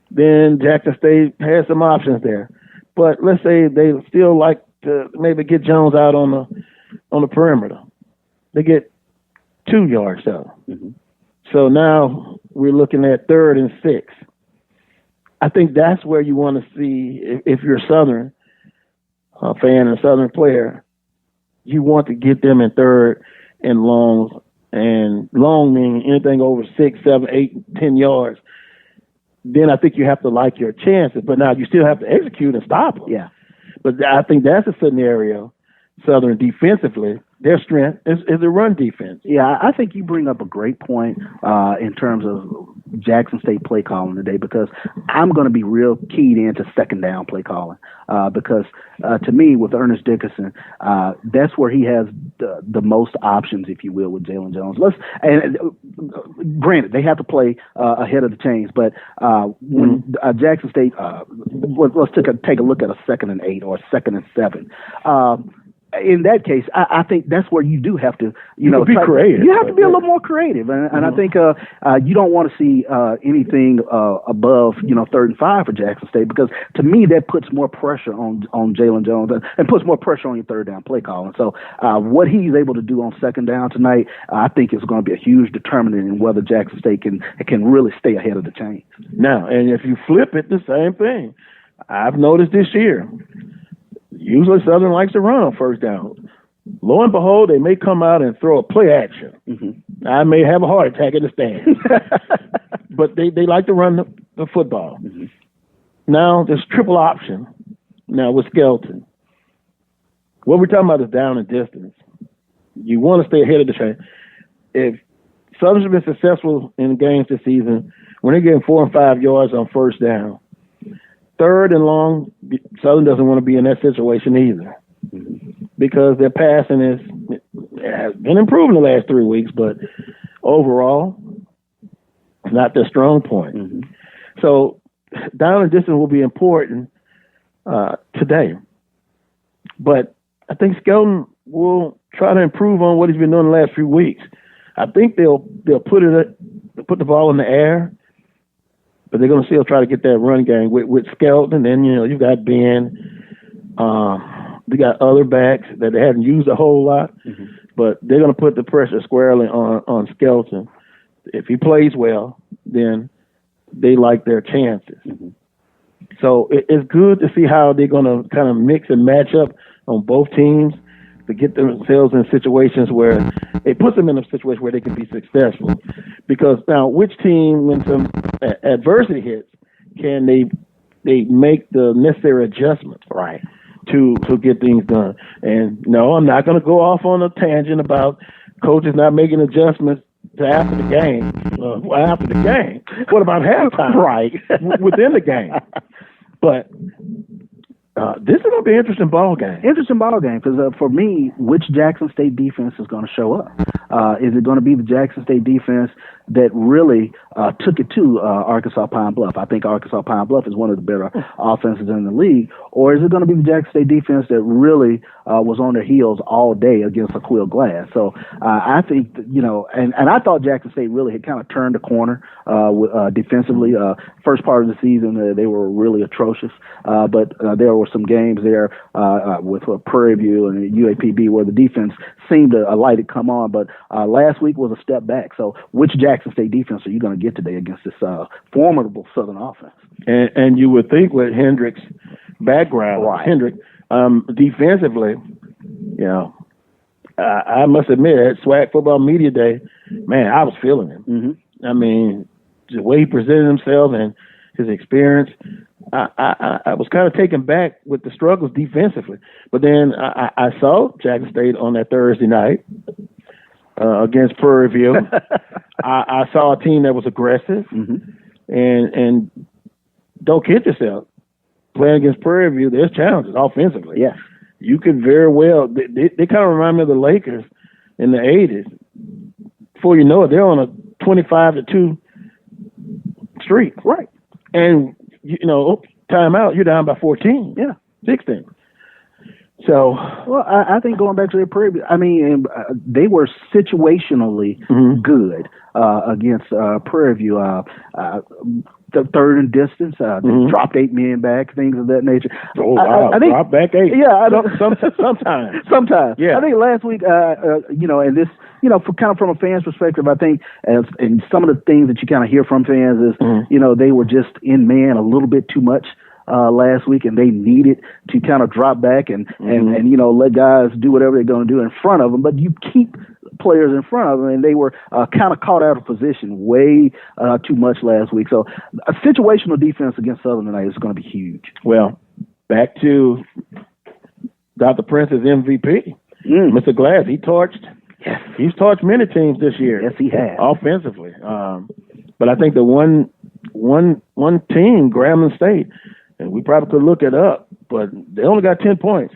Then Jackson State has some options there. But let's say they still like to maybe get Jones out on the perimeter. They get 2 yards though. So now we're looking at 3rd and 6. I think that's where you want to see, if you're a Southern fan and a Southern player, you want to get them in 3rd and long. And long meaning anything over 6, 7, 8, 10 yards. Then I think you have to like your chances. But now you still have to execute and stop them. Yeah. But I think that's a scenario, Southern defensively, their strength is the run defense. Yeah, I think you bring up a great point in terms of Jackson State play calling today, because I'm going to be real keyed into second down play calling because to me, with Ernest Dickerson, that's where he has the most options, if you will, with Jalen Jones. Granted, they have to play ahead of the chains, but when Jackson State, let's take a look at a 2nd and 8 or a 2nd and 7. In that case, I think that's where you do have to, be creative. You have to be a little more creative, and I think you don't want to see anything above 3rd and 5 for Jackson State, because to me that puts more pressure on Jalen Jones and puts more pressure on your 3rd down play calling. So what he's able to do on 2nd down tonight, I think is going to be a huge determinant in whether Jackson State can really stay ahead of the chain. Now, and if you flip it, the same thing. I've noticed this year. Usually Southern likes to run on 1st down. Lo and behold, they may come out and throw a play action. I may have a heart attack in the stand. but they like to run the football. Mm-hmm. Now there's triple option. Now with Skelton, what we're talking about is down and distance. You want to stay ahead of the train. If Southern's been successful in games this season, when they're getting 4 and 5 yards on first down, 3rd and long, Southern doesn't want to be in that situation either, because their passing has been improving the last 3 weeks, but overall, it's not their strong point. Mm-hmm. So down and distance will be important today. But I think Skelton will try to improve on what he's been doing the last few weeks. I think they'll put the ball in the air, but they're going to still try to get that run game with Skelton. And then you've got Ben. They got other backs that they haven't used a whole lot, mm-hmm. but they're going to put the pressure squarely on Skelton. If he plays well, then they like their chances. Mm-hmm. So it's good to see how they're going to kind of mix and match up on both teams to get themselves in situations where it puts them in a situation where they can be successful. Because now, which team, when some adversity hits, can they make the necessary adjustments, right, to get things done? And no, I'm not going to go off on a tangent about coaches not making adjustments to after the game. After the game, what about halftime? Right, within the game. But this is going to be an interesting ball game. Interesting ball game because for me, which Jackson State defense is going to show up? Is it going to be the Jackson State defense that really took it to Arkansas Pine Bluff? I think Arkansas Pine Bluff is one of the better offenses in the league. Or is it going to be the Jackson State defense that really was on their heels all day against Aquille Glass? So I think, and I thought Jackson State really had kind of turned the corner defensively. First part of the season, they were really atrocious. But there were some games there with Prairie View and UAPB where the defense seemed to light it come on. But last week was a step back. So which Jackson State defense are you going to get today against this formidable Southern offense? And you would think with Hendrick's background, right. Hendrick, defensively, I must admit, at SWAC Football Media Day, man, I was feeling him. Mm-hmm. I mean, the way he presented himself and his experience, I was kind of taken back with the struggles defensively. But then I saw Jackson State on that Thursday night against Prairie View. I saw a team that was aggressive, mm-hmm. and don't kid yourself. Playing against Prairie View, there's challenges offensively. Yes. You could very well. They kind of remind me of the Lakers in the 80s. Before you know it, they're on a 25-2 streak. Right. And, timeout, you're down by 14. Yeah. 16. So. Well, I think going back to their Prairie View, they were situationally mm-hmm. good against Prairie View. The 3rd and distance, mm-hmm. dropped 8 men back, things of that nature. Oh, wow. I think, drop back 8. Yeah. Sometimes. Sometimes. Yeah. I think last week, and this, for kind of from a fan's perspective, I think, and some of the things that you kind of hear from fans is, mm-hmm. They were just in man a little bit too much last week, and they needed to kind of drop back and let guys do whatever they're going to do in front of them. But you keep players in front of them, and they were kind of caught out of position way too much last week. So a situational defense against Southern tonight is going to be huge. Well, back to Dr. Prince's MVP, Mr. Glass. He's torched many teams this year. Yes, he has. Offensively. But I think the one team, Grambling State, and we probably could look it up, but they only got 10 points.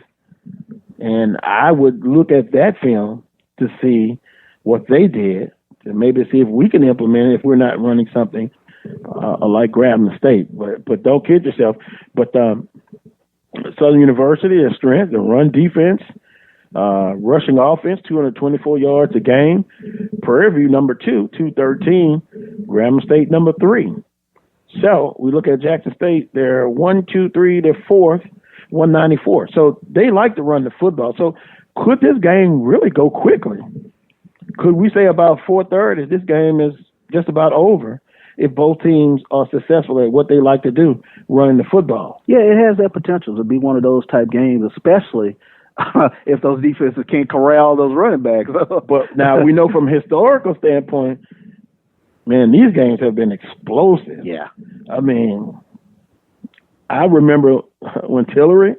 And I would look at that film to see what they did, and maybe see if we can implement it if we're not running something like Grambling State. But don't kid yourself. But Southern University has strength, the run defense, rushing offense, 224 yards a game. Prairie View, number 2, 213. Grambling State, number 3. So we look at Jackson State, they're 1, 2, 3, they're 4th, 194. So they like to run the football. So could this game really go quickly? Could we say about 4:30 this game is just about over if both teams are successful at what they like to do, running the football? Yeah, it has that potential to be one of those type games, especially if those defenses can't corral those running backs. But now we know from a historical standpoint, Man, these games have been explosive. Yeah. I mean, I remember when Tillery,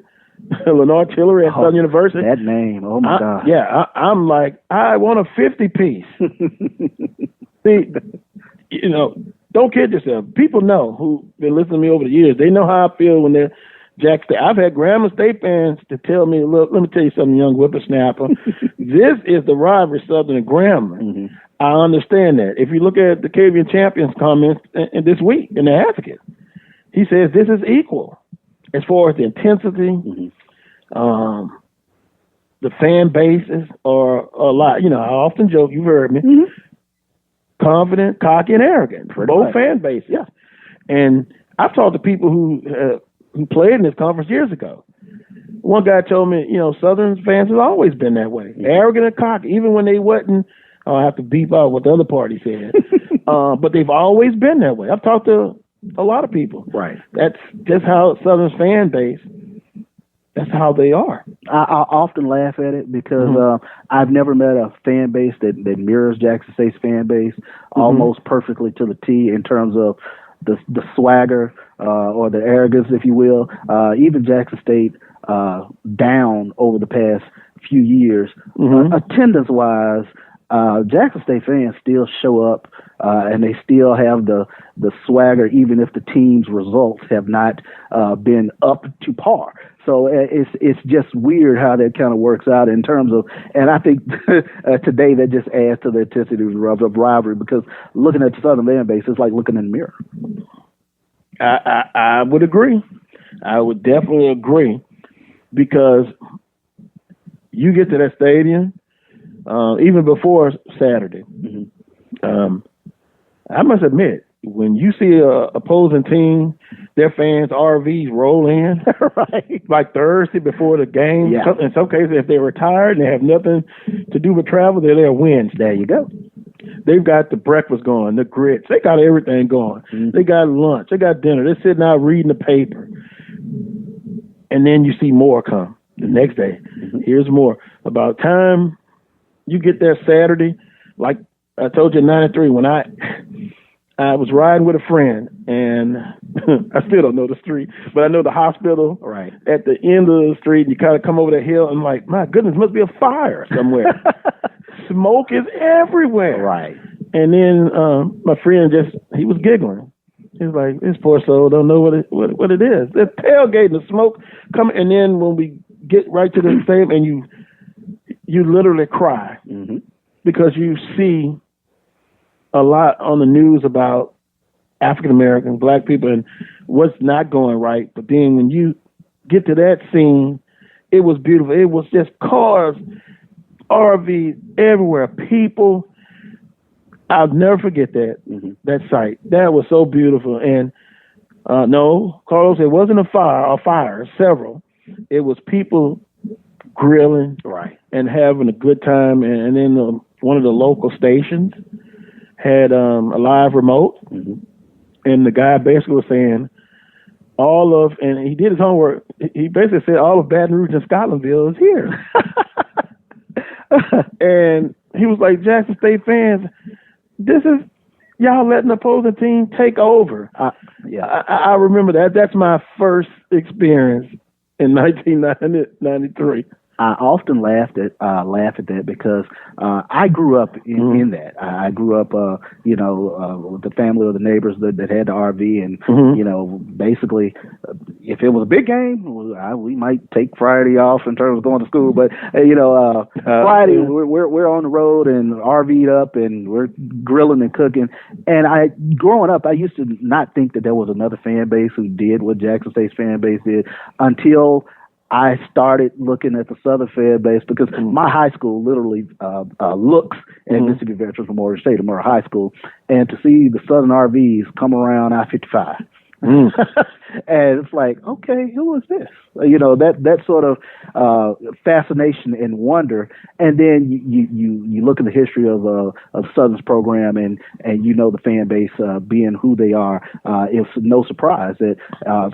Lenore Tillery at Southern University. That name, oh my God. Yeah, I'm like, I want a 50-piece. See, you know, don't kid yourself. People know who've been listening to me over the years. They know how I feel when they're Jack State. I've had Grambling State fans to tell me, look, let me tell you something, young whippersnapper. This is the rivalry, Southern and Grambling. Mm-hmm. I understand that. If you look at the KVN Champions comments in this week in the Advocate, he says this is equal as far as the intensity. Mm-hmm. The fan bases are a lot. You know, I often joke, you've heard me, confident, cocky, and arrogant. Both fan bases. Yeah. And I've talked to people who played in this conference years ago. One guy told me, you know, Southern fans have always been that way, arrogant and cocky, even when they wasn't. I have to beep out what the other party said. But they've always been that way. I've talked to a lot of people. Right. That's just how Southern's fan base, that's how they are. I often laugh at it because I've never met a fan base that mirrors Jackson State's fan base almost perfectly to the T in terms of the swagger or the arrogance, if you will. Even Jackson State down over the past few years, attendance-wise, Jackson State fans still show up and they still have the swagger, even if the team's results have not been up to par. So it's just weird how that kind of works out in terms of, and I think today that just adds to the intensity of rivalry because looking at the Southern fan base is like looking in the mirror. I would agree. I would definitely agree because you get to that stadium, even before Saturday. I must admit, when you see a opposing team, their fans' RVs roll in, right, like Thursday before the game. Yeah. In some cases, if they're retired and they have nothing to do but travel, they're there Wednesday. There you go. They've got the breakfast going, the grits. They got everything going. They got lunch. They got dinner. They're sitting out reading the paper. And then you see more come the next day. Here's more. About time you get there Saturday, like I told you in 93, when I was riding with a friend, and I still don't know the street, but I know the hospital right at the end of the street, and you kind of come over the hill, and I'm like, my goodness, must be a fire somewhere. Smoke is everywhere. Right. And then my friend he was giggling. He was like, this poor soul don't know what it is. The tailgate and the smoke coming, and then when we get right to the stadium, and you literally cry because you see a lot on the news about African American, black people, and what's not going right. But then when you get to that scene, it was beautiful. It was just cars, RVs everywhere, people. I'll never forget that that sight. That was so beautiful. And no, Carlos, it wasn't a fire, several. It was people grilling, right, and having a good time. And then one of the local stations had a live remote, and the guy basically was saying and he did his homework. He basically said all of Baton Rouge and Scotlandville is here. And he was like, Jackson State fans, this is y'all letting the opposing team take over. I remember that. That's my first experience in 1993. I often laugh at that because I grew up in that. I grew up, with the family or the neighbors that had the RV, and basically, if it was a big game, we might take Friday off in terms of going to school. But Friday we're on the road and RV'd up and we're grilling and cooking. And growing up, I used to not think that there was another fan base who did what Jackson State's fan base did until I started looking at the Southern fan base because my high school literally looks at Mississippi Veterans Memorial Stadium or high school, and to see the Southern RVs come around I-55 Mm. And it's like, okay, who is this? That sort of fascination and wonder. And then you look at the history of Southern's program, and the fan base being who they are. It's no surprise that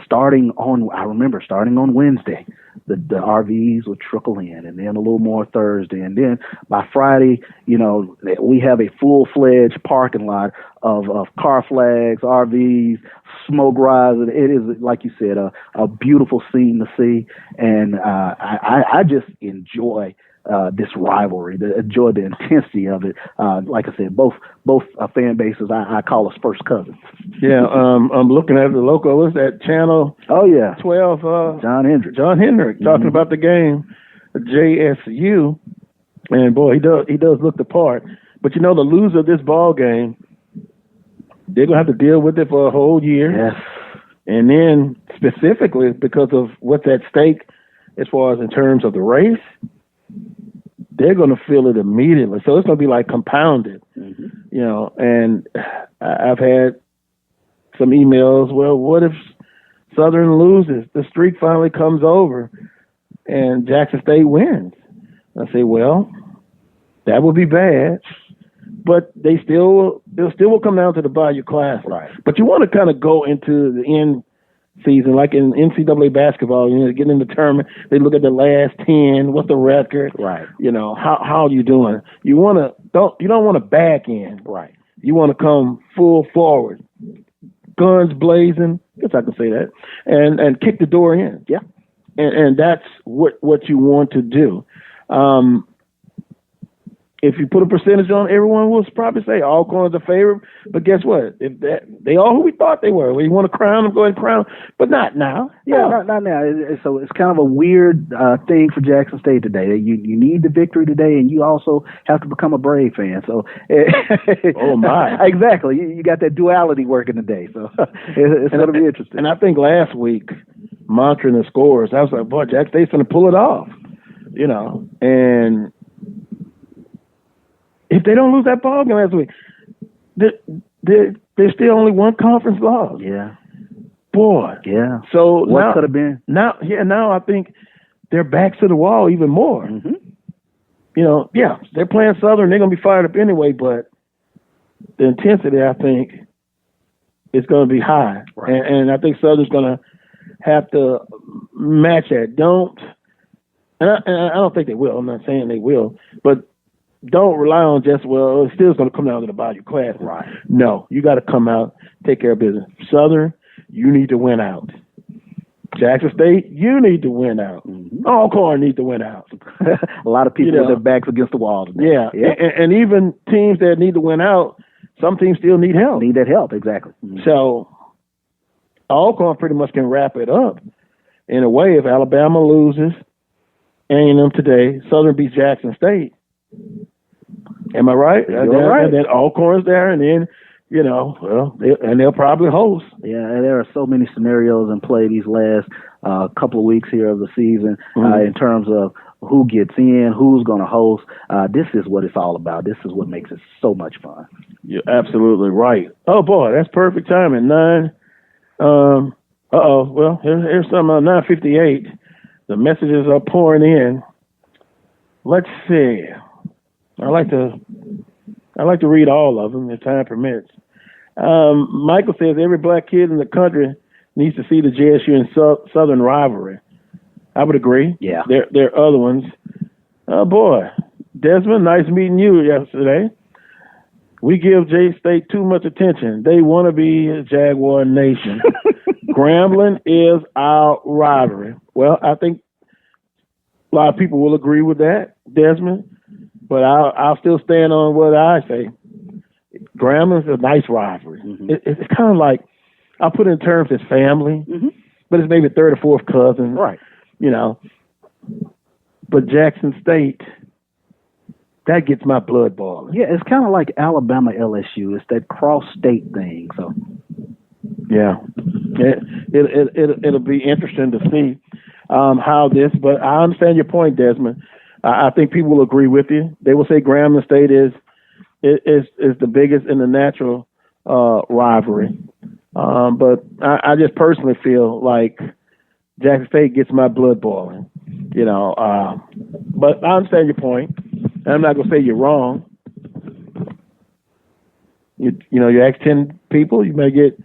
starting on Wednesday, the RVs would trickle in, and then a little more Thursday, and then by Friday, we have a full-fledged parking lot of car flags, RVs, smoke rise. It is, like you said, a beautiful scene to see, and I just enjoy this rivalry, enjoy the intensity of it. Like I said, both fan bases I call us first cousins. Yeah, I'm looking at the local. What's that channel? Oh yeah, 12. John Hendrick talking about the game, JSU, and boy, he does look the part. But the loser of this ball game, they're gonna have to deal with it for a whole year. Yes. And then specifically because of what's at stake, as far as in terms of the race, they're going to feel it immediately. So it's going to be like compounded, and I've had some emails. Well, what if Southern loses? The streak finally comes over and Jackson State wins. I say, well, that would be bad, but they'll still will come down to the Bayou Classic. Right. But you want to kind of go into the end season, like in NCAA basketball, get in the tournament, they look at the last 10, what's the record? Right. How are you doing? You don't want to back in. Right. You want to come full forward, guns blazing, I guess I can say that, and kick the door in. Yeah. And that's what you want to do. If you put a percentage on, everyone will probably say Alcorn's a favorite. But guess what? If they are who we thought they were. When you want to crown them, go ahead and crown them. But not now. Yeah, not now. So it's kind of a weird thing for Jackson State today. You need the victory today, and you also have to become a Brave fan. So, oh my, exactly. You got that duality working today. So it's going to be interesting. And I think last week, monitoring the scores, I was like, boy, Jackson State's going to pull it off. And if they don't lose that ball game last week, there's still only one conference loss. Yeah. Boy. Yeah. So what could have been? Now I think they're back to the wall even more. Mm-hmm. They're playing Southern. They're going to be fired up anyway, but the intensity, I think, is going to be high. Right. And I think Southern's going to have to match that. And I don't think they will. I'm not saying they will, but don't rely on just, well, it's still going to come down to the Bayou Classic. Right. No, you got to come out, take care of business. Southern, you need to win out. Jackson State, you need to win out. Mm-hmm. Alcorn need to win out. A lot of people with their backs against the wall today. Yeah. And even teams that need to win out, some teams still need help. Need that help, exactly. Mm-hmm. So Alcorn pretty much can wrap it up in a way. If Alabama loses A&M today, Southern beats Jackson State. Am I right? You're right. And then Alcorn's there, and then, they'll probably host. Yeah, and there are so many scenarios in play these last couple of weeks here of the season in terms of who gets in, who's going to host. This is what it's all about. This is what makes it so much fun. You're absolutely right. Oh, boy, that's perfect timing. 9. Well, here's some 9:58. The messages are pouring in. Let's see. I like to read all of them if time permits. Michael says every black kid in the country needs to see the JSU and Southern rivalry. I would agree. Yeah. There are other ones. Oh, boy. Desmond, nice meeting you yesterday. We give J State too much attention. They want to be a Jaguar Nation. Grambling is our rivalry. Well, I think a lot of people will agree with that, Desmond. But I'll still stand on what I say. Grambling's a nice rivalry. Mm-hmm. It's kind of like, I'll put it in terms as family, but it's maybe third or fourth cousin. Right. But Jackson State, that gets my blood boiling. Yeah, it's kind of like Alabama LSU. It's that cross-state thing. So, yeah, it'll be interesting to see how this. But I understand your point, Desmond. I think people will agree with you. They will say Grambling State is the biggest in the natural rivalry. But I just personally feel like Jackson State gets my blood boiling, but I understand your point. I'm not going to say you're wrong. You ask 10 people, you may get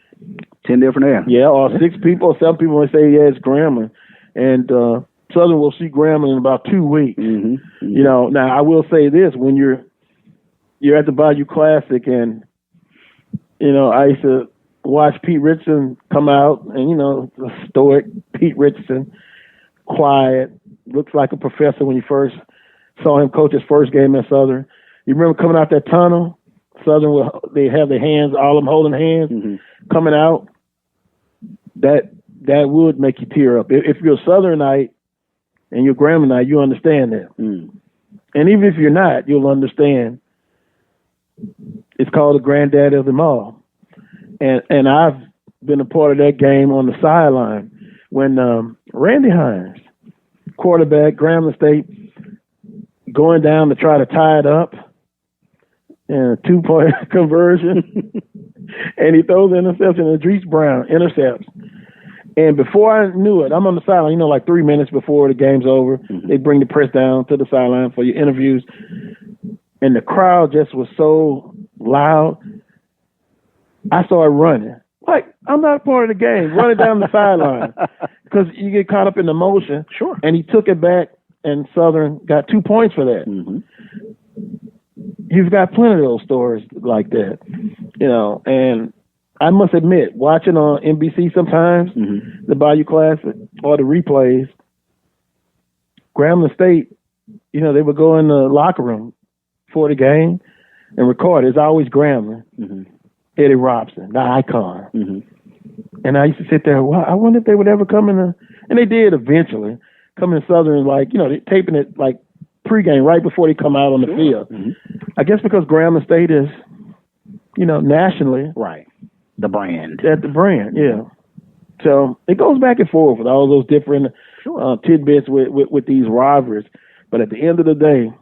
10 different answers. Yeah, or 6 people, or 7 people may say, yeah, it's Grambling. And Southern will see Grambling in about 2 weeks. Mm-hmm. Now I will say this, when you're at the Bayou Classic and, I used to watch Pete Richardson come out and, the stoic Pete Richardson, quiet, looks like a professor when you first saw him coach his first game at Southern. You remember coming out that tunnel? Southern, they have their hands, all of them holding hands, coming out. That would make you tear up. If you're a Southernite and you're Gramblinite, you understand that. And even if you're not, you'll understand. It's called the granddaddy of them all. And I've been a part of that game on the sideline when Randy Hines, quarterback, Grambling State, going down to try to tie it up, and a 2-point conversion, and he throws the interception, and Idris Brown intercepts. And before I knew it, I'm on the sideline, like 3 minutes before the game's over. They bring the press down to the sideline for your interviews. And the crowd just was so loud. I started running. Like, I'm not a part of the game, running down the sideline. Because you get caught up in the motion. Sure. And he took it back, and Southern got 2 points for that. You've got plenty of those stories like that, and I must admit, watching on NBC sometimes, the Bayou Classic or the replays, Grambling State, they would go in the locker room for the game and record. It's always Grambling, Eddie Robson, the icon. And I used to sit there, well, I wonder if they would ever come in, and they did eventually, come in Southern, like, they taping it like pregame right before they come out on the field. I guess because Grambling State is, nationally. Right. The brand. At the brand, yeah. So it goes back and forth with all those different tidbits with these rivalries. But at the end of the day,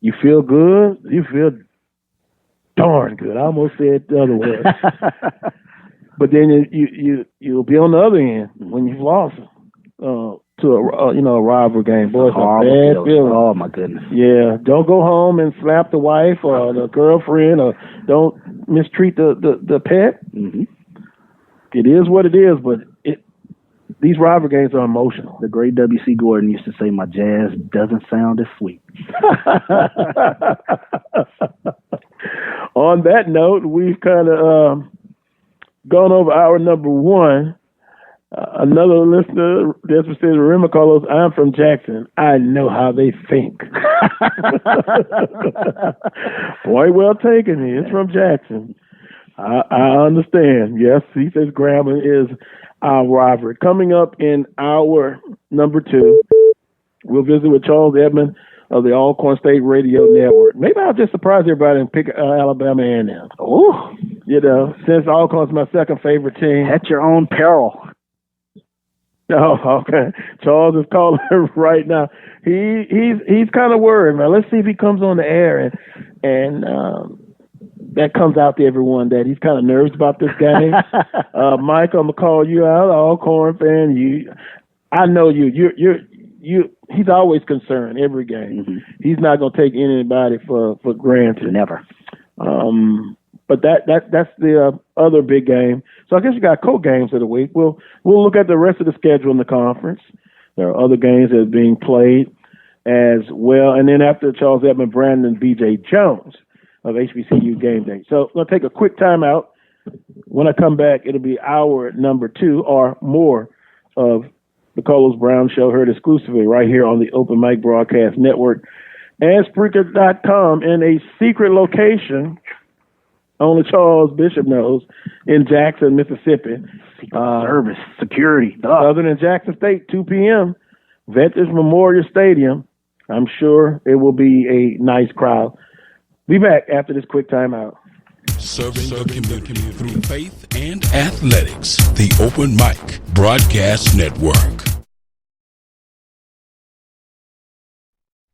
you feel good. You feel darn good. I almost said the other word. But then you'll be on the other end when you've lost to a rival game. Boy, it's a bad feeling. Oh my goodness. Yeah, don't go home and slap the wife or the girlfriend, or don't mistreat the pet. It is what it is, but these rival games are emotional. The great W.C. Gordon used to say, "My jazz doesn't sound as sweet." On that note, we've kind of gone over hour number 1. Another listener, Desmond says, remember, Carlos, I'm from Jackson. I know how they think. Point well taken. He is from Jackson. I understand. Yes, he says Grambling is our rivalry. Coming up in hour number 2, we'll visit with Charles Edmond of the Alcorn State Radio Network. Maybe I'll just surprise everybody and pick Alabama A&M. Oh, since Alcorn's my second favorite team. At your own peril. Oh, okay. Charles is calling right now. He's kind of worried, man. Let's see if he comes on the air and that comes out to everyone that he's kind of nervous about this game. Mike, I'm gonna call you out, Alcorn fan. I know you. He's always concerned every game. He's not gonna take anybody for granted. Never. But that's the other big game. So I guess you got co-games of the week. We'll look at the rest of the schedule in the conference. There are other games that are being played as well. And then after Charles Edmond, Brandon, B.J. Jones of HBCU Game Day. So I'm going to take a quick timeout. When I come back, it'll be hour number 2 or more of the Carlos Brown Show, heard exclusively right here on the Open Mic Broadcast Network and Spreaker.com in a secret location only Charles Bishop knows, in Jackson, Mississippi. Service, security. Southern and Jackson State, 2 p.m., Veterans Memorial Stadium. I'm sure it will be a nice crowd. Be back after this quick timeout. Serving the community through faith and athletics. The Open Mic Broadcast Network.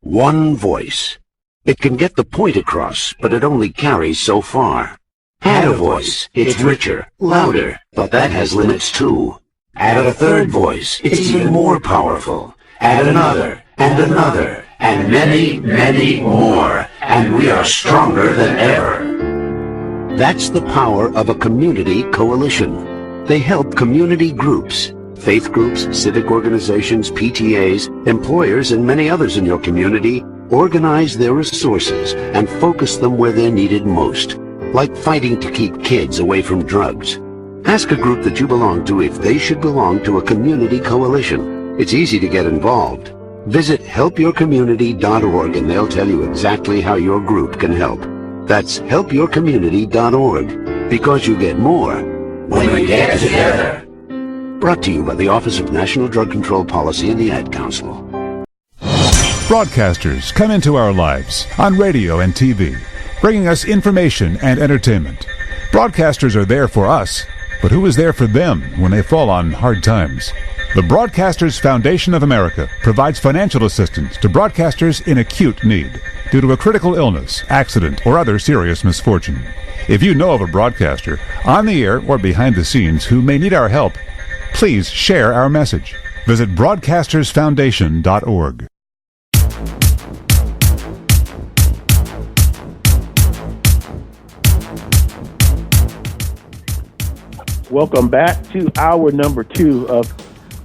One voice. It can get the point across, but it only carries so far. Add a voice. It's richer, louder, but that has limits too. Add a third voice. It's even more powerful. Add another, and another, and many, many more. And we are stronger than ever. That's the power of a community coalition. They help community groups, faith groups, civic organizations, PTAs, employers, and many others in your community organize their resources and focus them where they're needed most, like fighting to keep kids away from drugs. Ask a group that you belong to if they should belong to a community coalition. It's easy to get involved. Visit helpyourcommunity.org and they'll tell you exactly how your group can help. That's helpyourcommunity.org, because you get more when we get together. Brought to you by the Office of National Drug Control Policy and the Ad Council. Broadcasters come into our lives on radio and TV, bringing us information and entertainment. Broadcasters are there for us, but who is there for them when they fall on hard times? The Broadcasters Foundation of America provides financial assistance to broadcasters in acute need due to a critical illness, accident, or other serious misfortune. If you know of a broadcaster on the air or behind the scenes who may need our help, please share our message. Visit broadcastersfoundation.org. Welcome back to hour number 2 of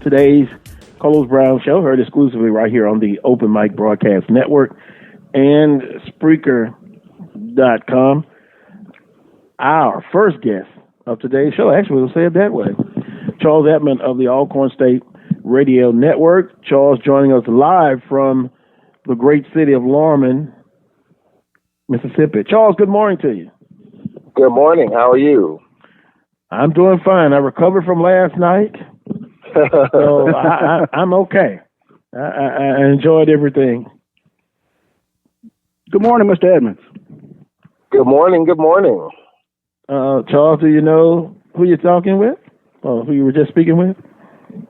today's Carlos Brown Show, heard exclusively right here on the Open Mic Broadcast Network and Spreaker.com. Our first guest of today's show, actually, we'll say it that way, Charles Edmond of the Alcorn State Radio Network. Charles joining us live from the great city of Lorman, Mississippi. Charles, good morning to you. Good morning. How are you? I'm doing fine. I recovered from last night, so I'm okay. I enjoyed everything. Good morning, Mr. Edmonds. Good morning. Good morning. Charles, do you know who you're talking with? Or who you were just speaking with?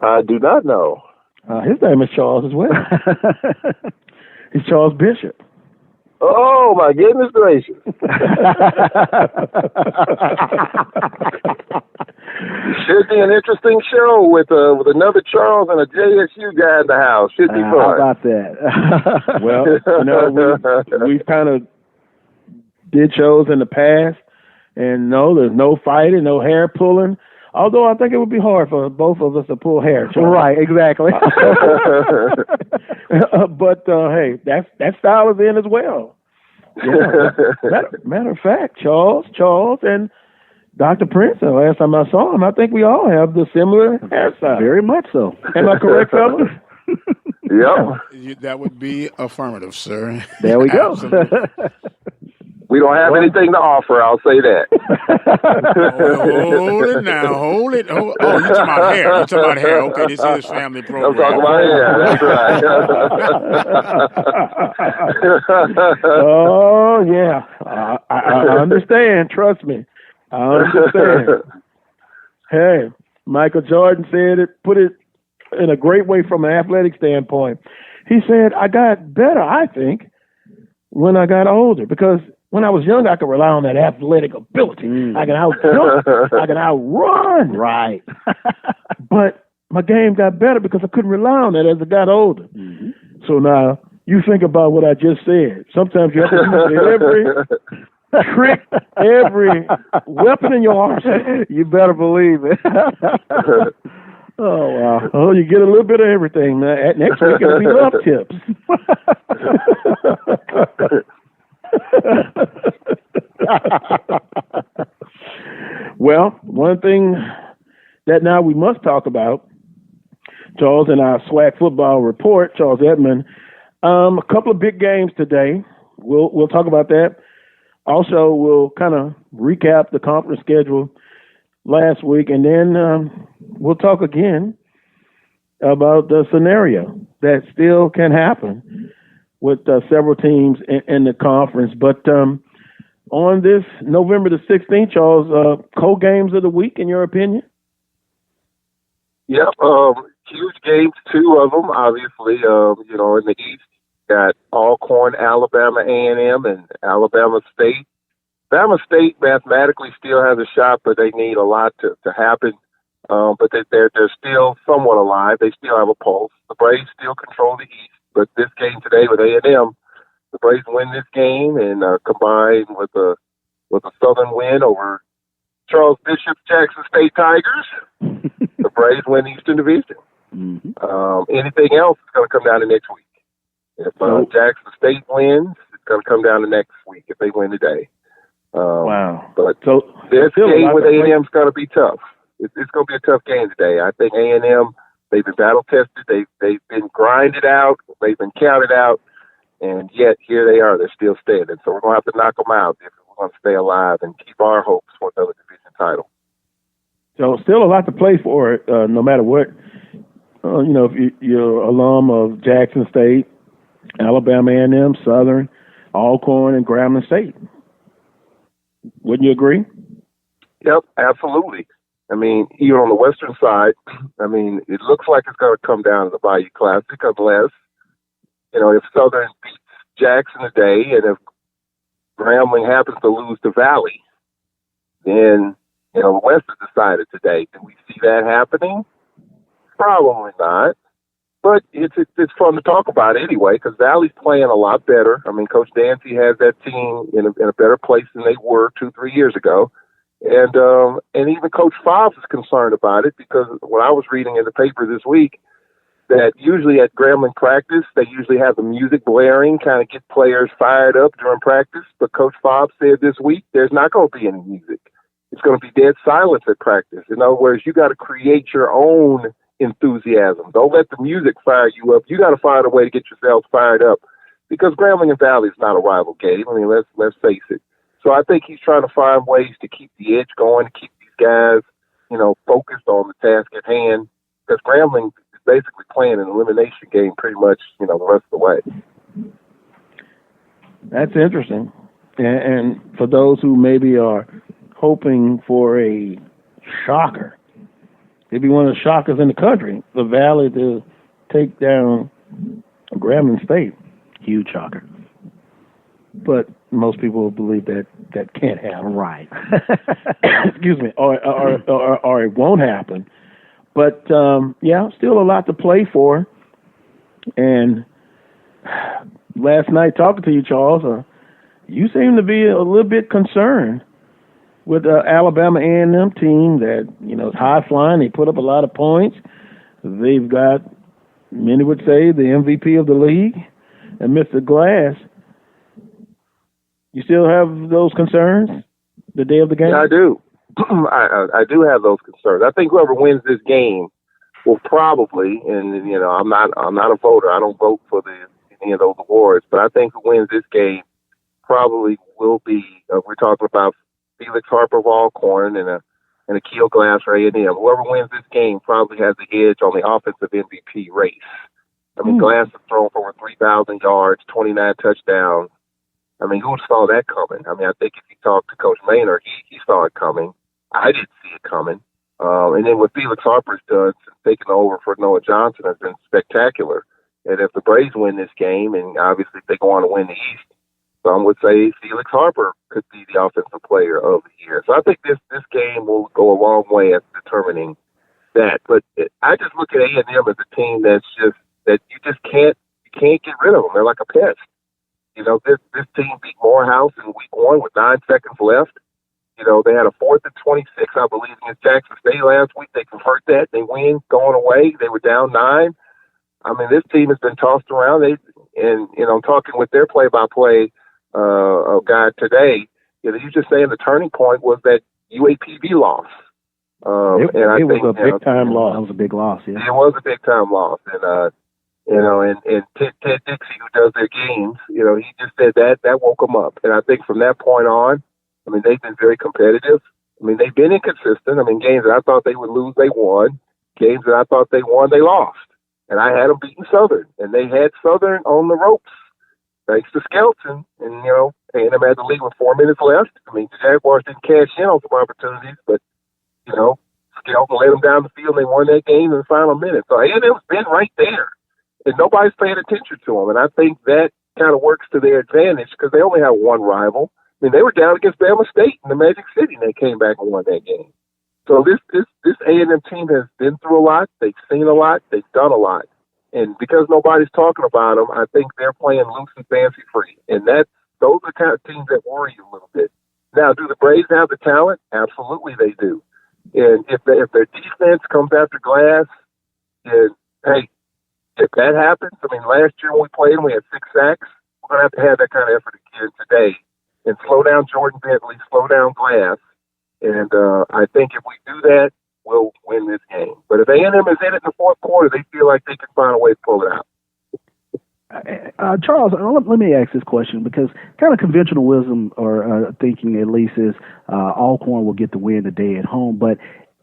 I do not know. His name is Charles as well. He's Charles Bishop. Oh, my goodness gracious. Should be an interesting show with another Charles and a JSU guy in the house. Should be fun. How about that? Well, we've kind of did shows in the past, and no, there's no fighting, no hair pulling. Although I think it would be hard for both of us to pull hair. Charles. Right, exactly. But hey, that style is in as well. Yeah. Matter of fact, Charles, and Dr. Prince, the last time I saw him, I think we all have the similar hairstyle. Very much so. Am I correct, fellas? Yep. That would be affirmative, sir. There we go. We don't have anything to offer, I'll say that. Hold it now. Hold it. Oh, you're talking about hair. You're talking about hair. Okay, this is family program. I'm talking about hair. That's right. Oh, yeah. I understand. Trust me. I understand. Hey, Michael Jordan put it in a great way from an athletic standpoint. He said, I got better, I think, when I got older, because when I was young, I could rely on that athletic ability. I can outjump. I can outrun. Right. But my game got better because I couldn't rely on that as I got older. Mm-hmm. So now you think about what I just said. Sometimes you have to use every trick, every weapon in your arsenal. You better believe it. Oh, wow. Oh, you get a little bit of everything. Next week it'll be love tips. Well, one thing that now we must talk about, Charles, in our SWAC football report, Charles Edmond, a couple of big games today. We'll talk about that. Also, we'll kind of recap the conference schedule last week, and then we'll talk again about the scenario that still can happen with several teams in the conference. But on this November the 16th, Charles, co-games of the week, in your opinion? Yep, huge games, 2 of them, obviously. In the East, got Alcorn, Alabama A&M, and Alabama State. Bama State mathematically still has a shot, but they need a lot to happen. But they're still somewhat alive. They still have a pulse. The Braves still control the East, but this game today with A&M, the Braves win this game, and combined with a Southern win over Charles Bishop's Jackson State Tigers, the Braves win the Eastern Division. Mm-hmm. Anything else is going to come down to next week. If Jackson State wins, it's going to come down to next week if they win today. Wow. But this game with A&M is going to be tough. It's going to be a tough game today. I think A&M, they've been battle tested. They've been grinded out. They've been counted out. And yet here they are. They're still standing. So we're going to have to knock them out if we're going to stay alive and keep our hopes for another division title. So still a lot to play for, no matter what. If you're alum of Jackson State, Alabama A&M, Southern, Alcorn, and Grambling State. Wouldn't you agree? Yep, absolutely. I mean, even on the western side, I mean, it looks like it's going to come down to the Bayou Classic unless, if Southern beats Jackson today and if Grambling happens to lose to Valley, then, the West is decided today. Do we see that happening? Probably not. But it's fun to talk about anyway because Valley's playing a lot better. I mean, Coach Dancy has that team in a better place than they were 2-3 years ago. And even Coach Fobbs is concerned about it because when I was reading in the paper this week that usually at Grambling practice, they usually have the music blaring, kind of get players fired up during practice. But Coach Fobbs said this week there's not going to be any music. It's going to be dead silence at practice. In other words, you got to create your own enthusiasm. Don't let the music fire you up. You got to find a way to get yourselves fired up because Grambling and Valley is not a rival game. I mean, let's face it. So I think he's trying to find ways to keep the edge going, to keep these guys, focused on the task at hand. Because Grambling is basically playing an elimination game pretty much, the rest of the way. That's interesting. And for those who maybe are hoping for a shocker, it'd be one of the shockers in the country, the Valley to take down Grambling State. Huge shocker. But most people believe that can't happen. Right. Excuse me. Or it won't happen. But, still a lot to play for. And last night talking to you, Charles, you seem to be a little bit concerned with the Alabama A&M team that, is high-flying. They put up a lot of points. They've got, many would say, the MVP of the league, and Mr. Glass. You still have those concerns the day of the game? Yeah, I do. I do have those concerns. I think whoever wins this game will probably, and I'm not a voter. I don't vote for any of those awards, but I think who wins this game probably will be. We're talking about Felix Harper of Alcorn and Akil Glass for A&M. Whoever wins this game probably has the edge on the offensive MVP race. I mean, Glass has thrown for over 3,000 yards, 29 touchdowns. I mean, who saw that coming? I mean, I think if you talk to Coach Maynard, he saw it coming. I didn't see it coming. And then what Felix Harper's done since taking over for Noah Johnson has been spectacular. And if the Braves win this game, and obviously if they go on to win the East, some would say Felix Harper could be the offensive player of the year. So I think this game will go a long way at determining that. But I just look at A&M as a team that you just can't get rid of them. They're like a pest. This team beat Morehouse in week 1 with 9 seconds left. They had a 4th and 26, I believe, against Jackson State last week. They convert that. They win going away. They were down 9. I mean, this team has been tossed around. Talking with their play-by-play guy today, you just saying the turning point was that UAPB loss. It was a big-time loss. That was a big loss, yeah. It was a big-time loss. And Ted Dixie, who does their games, he just said that woke them up. And I think from that point on, I mean, they've been very competitive. I mean, they've been inconsistent. I mean, games that I thought they would lose, they won. Games that I thought they won, they lost. And I had them beating Southern. And they had Southern on the ropes, thanks to Skelton. And, A&M had the lead with 4 minutes left. I mean, the Jaguars didn't cash in on some opportunities, but, Skelton led them down the field. And they won that game in the final minute. So A&M's been right there. And nobody's paying attention to them. And I think that kind of works to their advantage because they only have one rival. mean, they were down against Bama State in the Magic City, and they came back and won that game. So this A&M team has been through a lot. They've seen a lot. They've done a lot. And because nobody's talking about them, I think they're playing loose and fancy free. And those are the kind of teams that worry you a little bit. Now, do the Braves have the talent? Absolutely they do. And if their defense comes after glass, and hey, if that happens, I mean, last year when we played them, we had 6 sacks. We're going to have that kind of effort again today. And slow down Jordan Bentley, slow down Glass. And I think if we do that, we'll win this game. But if A&M is in it in the fourth quarter, they feel like they can find a way to pull it out. Charles, let me ask this question, because kind of conventional wisdom or thinking at least is Alcorn will get the win today at home. But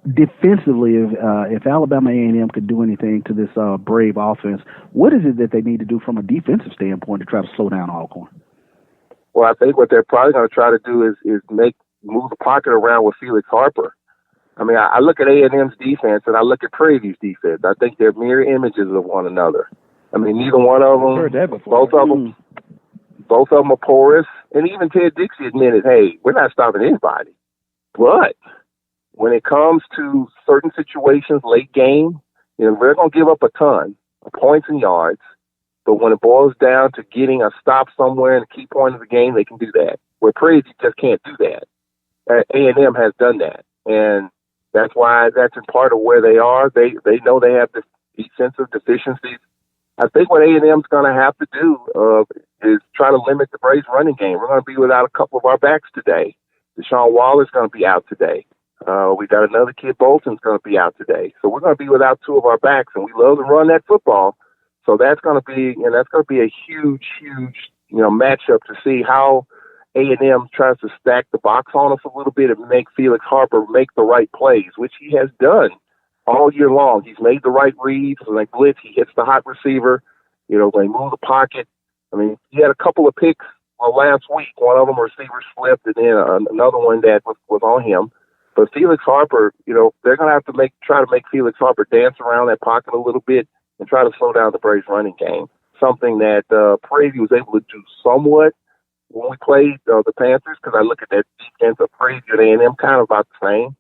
defensively, if Alabama A&M could do anything to this Brave offense, what is it that they need to do from a defensive standpoint to try to slow down Alcorn? Well, I think what they're probably going to try to do is move the pocket around with Felix Harper. I mean, I look at A&M's defense and I look at Prairie View's defense. I think they're mirror images of one another. I mean, neither one of them, heard that before. both of them are porous. And even Ted Dixie admitted, hey, we're not stopping anybody. But when it comes to certain situations, late game, we're going to give up a ton of points and yards. But when it boils down to getting a stop somewhere in the key point of the game, they can do that. Where Prairie View just can't do that. A&M has done that. And that's why that's in part of where they are. They know they have defensive deficiencies. I think what A&M's going to have to do is try to limit the Braves running game. We're going to be without a couple of our backs today. Deshaun Waller's going to be out today. We got another kid, Bolton's going to be out today. So we're going to be without 2 of our backs, and we love to run that football. So that's going to be a huge, matchup to see how A&M tries to stack the box on us a little bit and make Felix Harper make the right plays, which he has done all year long. He's made the right reads. When they blitz, he hits the hot receiver. When they move the pocket. I mean, he had a couple of picks last week. One of them receiver slipped, and then another one that was on him. But Felix Harper, they're going to have to try to make Felix Harper dance around that pocket a little bit and try to slow down the Braves running game. Something that Prairie View was able to do somewhat when we played the Panthers, because I look at that defense of Prairie View and A&M kind of about the same.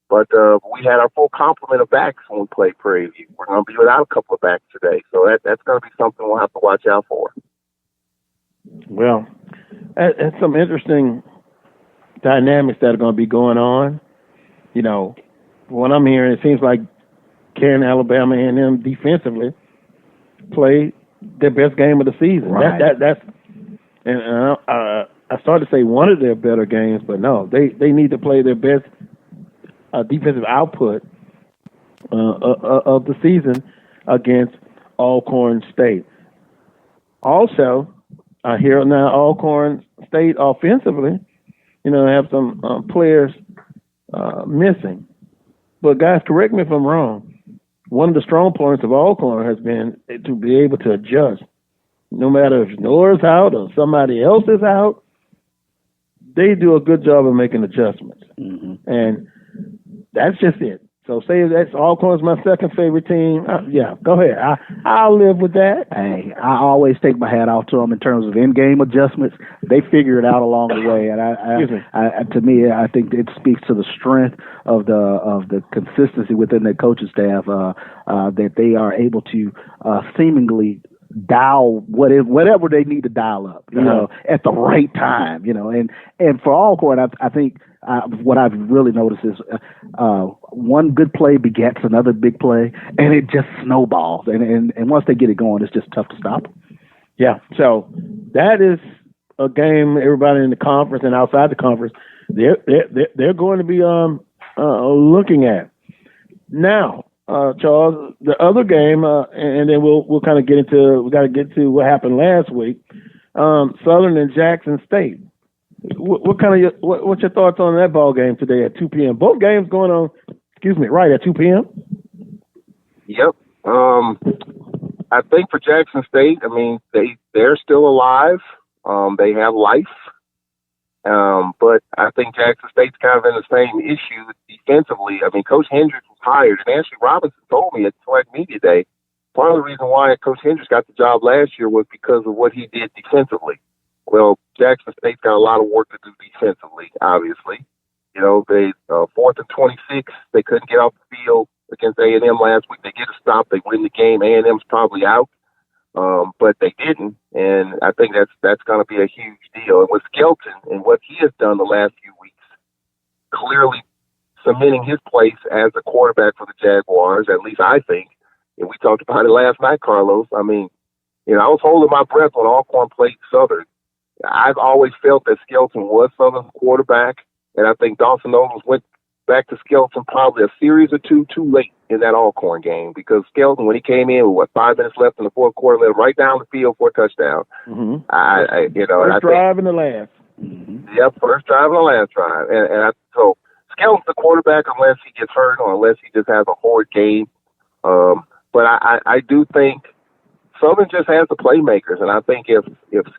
But we had our full complement of backs when we played Prairie View. We're going to be without a couple of backs today. So that's going to be something we'll have to watch out for. Well, that's some interesting dynamics that are going to be going on. What I'm hearing, it seems like can Alabama A&M defensively play their best game of the season. Right. I started to say one of their better games, but no, they need to play their best defensive output of the season against Alcorn State. Also, I hear now Alcorn State offensively, have some players missing. But guys, correct me if I'm wrong. One of the strong points of Alcorn has been to be able to adjust. No matter if Noah's out or somebody else is out, they do a good job of making adjustments. Mm-hmm. And that's just it. So say that's Alcorn's my second favorite team. Yeah, go ahead. I'll live with that. Hey, I always take my hat off to them in terms of in-game adjustments. They figure it out along the way, and to me, I think it speaks to the strength of the consistency within their coaching staff that they are able to seemingly dial whatever they need to dial up, at the right time, and for Alcorn, I think. What I've really noticed is one good play begets another big play, and it just snowballs. And once they get it going, it's just tough to stop. Yeah, so that is a game everybody in the conference and outside the conference, they're going to be looking at. Now, Charles, the other game, and then we'll kind of get into what happened last week, Southern and Jackson State. What's your thoughts on that ball game today at 2 p.m.? Both games going on, right at 2 p.m.? Yep. I think for Jackson State, I mean, they're still alive. They have life. But I think Jackson State's kind of in the same issue defensively. I mean, Coach Hendricks was hired, and Ashley Robinson told me at Select Media Day, part of the reason why Coach Hendricks got the job last year was because of what he did defensively. Well, Jackson State's got a lot of work to do defensively, obviously. You know, they 4th and 26, they couldn't get off the field against A&M last week. They get a stop, they win the game. A&M's probably out, but they didn't, and I think that's going to be a huge deal. And with Skelton and what he has done the last few weeks, clearly cementing his place as a quarterback for the Jaguars, at least I think. And we talked about it last night, Carlos. I mean, you know, I was holding my breath when Alcorn played Southern. I've always felt that Skelton was Southern's quarterback, and I think Dawson Owens went back to Skelton probably a series or two too late in that Alcorn game, because Skelton, when he came in with 5 minutes left in the fourth quarter, led him right down the field for a touchdown. Mm-hmm. First drive and the last. Mm-hmm. Yep, first drive and the last drive. So Skelton's the quarterback unless he gets hurt or unless he just has a horrid game. But I do think Southern just has the playmakers, and I think if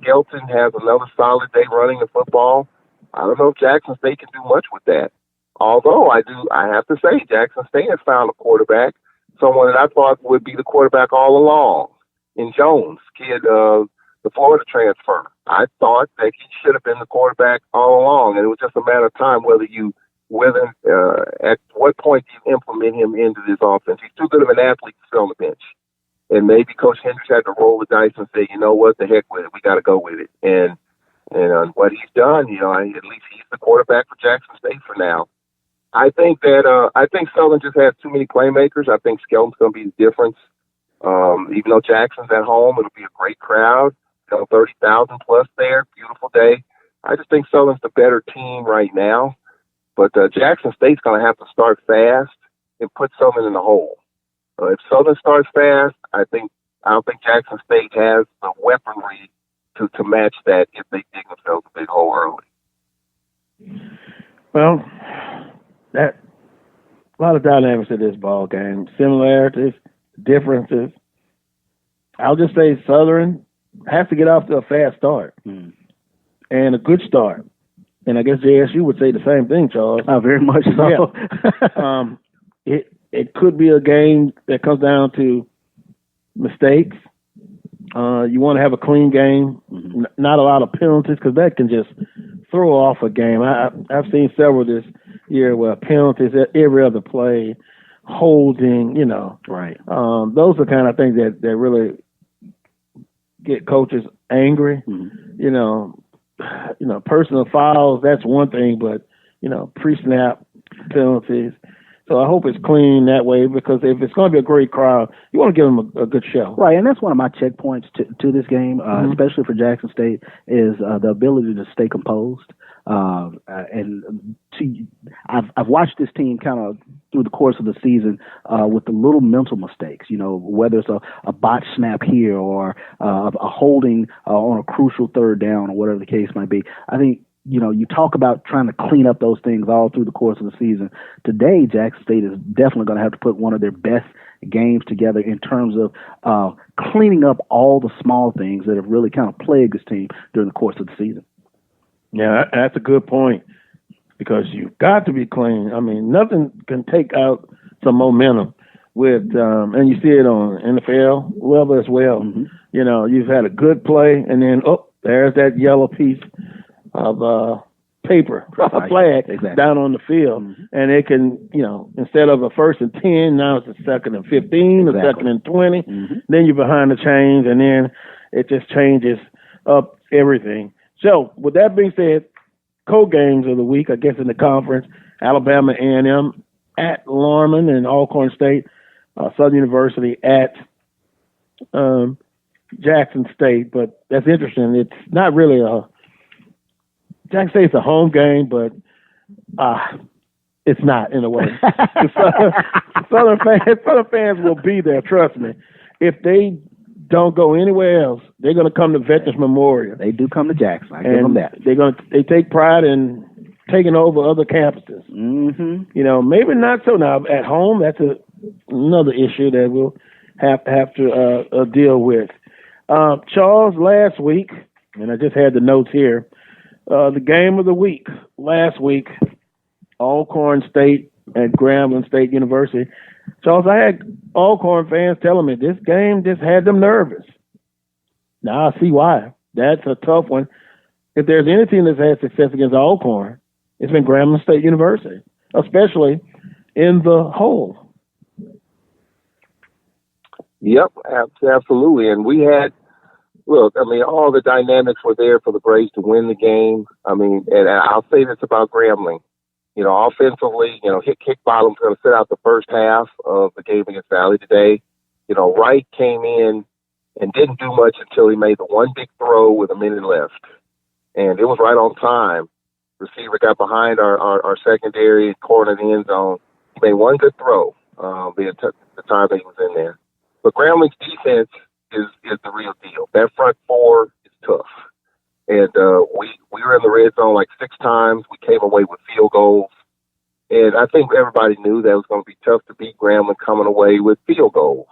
Skelton has another solid day running the football, I don't know if Jackson State can do much with that. Although I have to say, Jackson State has found a quarterback, someone that I thought would be the quarterback all along, in Jones, kid, the Florida transfer. I thought that he should have been the quarterback all along, and it was just a matter of time whether at what point do you implement him into this offense. He's too good of an athlete to sit on the bench. And maybe Coach Hendricks had to roll the dice and say, you know what, the heck with it. We got to go with it. And what he's done, you know, at least he's the quarterback for Jackson State for now. I think Southern just has too many playmakers. I think Skelton's going to be the difference. Even though Jackson's at home, it'll be a great crowd. 30,000 plus there. Beautiful day. I just think Southern's the better team right now. But Jackson State's going to have to start fast and put Southern in the hole. If Southern starts fast, I don't think Jackson State has the weaponry to match that if they dig themselves a big hole early. Well, that a lot of dynamics in this ball game, similarities, differences. I'll just say Southern has to get off to a fast start and a good start. And I guess JSU would say the same thing, Charles. Very much so. Yeah. It could be a game that comes down to mistakes. You want to have a clean game, not a lot of penalties, because that can just throw off a game. I've seen several this year where penalties at every other play, holding, you know. Right. Those are kind of things that really get coaches angry. You know, personal fouls, that's one thing, but, you know, pre-snap penalties. So I hope it's clean that way, because if it's going to be a great crowd, you want to give them a good show. Right, and that's one of my checkpoints to this game, especially for Jackson State, is the ability to stay composed. I've watched this team kind of through the course of the season with the little mental mistakes, you know, whether it's a botch snap here or a holding on a crucial third down or whatever the case might be. I think, you know, you talk about trying to clean up those things all through the course of the season. Today, Jackson State is definitely going to have to put one of their best games together in terms of cleaning up all the small things that have really kind of plagued this team during the course of the season. Yeah, that's a good point, because you've got to be clean. I mean, nothing can take out some momentum with, and you see it on NFL level as well. You know, you've had a good play, and then, there's that yellow piece of paper, a flag down on the field, and it can, you know, instead of a 1st and 10, now it's a 2nd and 15, a 2nd and 20. Then you're behind the chains, and then it just changes up everything. So, with that being said, co-games of the week, I guess, in the conference, Alabama A&M at Lorman and Alcorn State, Southern University at Jackson State. But that's interesting. It's not really Jackson State's a home game, but it's not, in a way. Southern fans will be there, trust me. If they don't go anywhere else, they're going to come to Veterans Memorial. They do come to Jackson. I give them that. They take pride in taking over other campuses. You know, maybe not so now at home. That's another issue that we'll have to deal with. Charles, last week, and I just had the notes here. The game of the week last week, Alcorn State at Grambling State University. Charles, I had Alcorn fans telling me this game just had them nervous. Now I see why. That's a tough one. if there's any team that's had success against Alcorn, it's been Grambling State University, especially in the hole. Yep, absolutely. And we had, look, I mean, all the dynamics were there for the Braves to win the game. I mean, and I'll say this about Grambling. You know, offensively, you know, Kick Bottom's going to sit out the first half of the game against Valley today. You know, Wright came in and didn't do much until he made the one big throw with a minute left. And it was right on time. Receiver got behind our secondary, corner the end zone. He made one good throw the time that he was in there. But Grambling's defense is the real deal. That front four is tough. And we were in the red zone like 6 times. We came away with field goals. And I think everybody knew that it was going to be tough to beat Grambling coming away with field goals.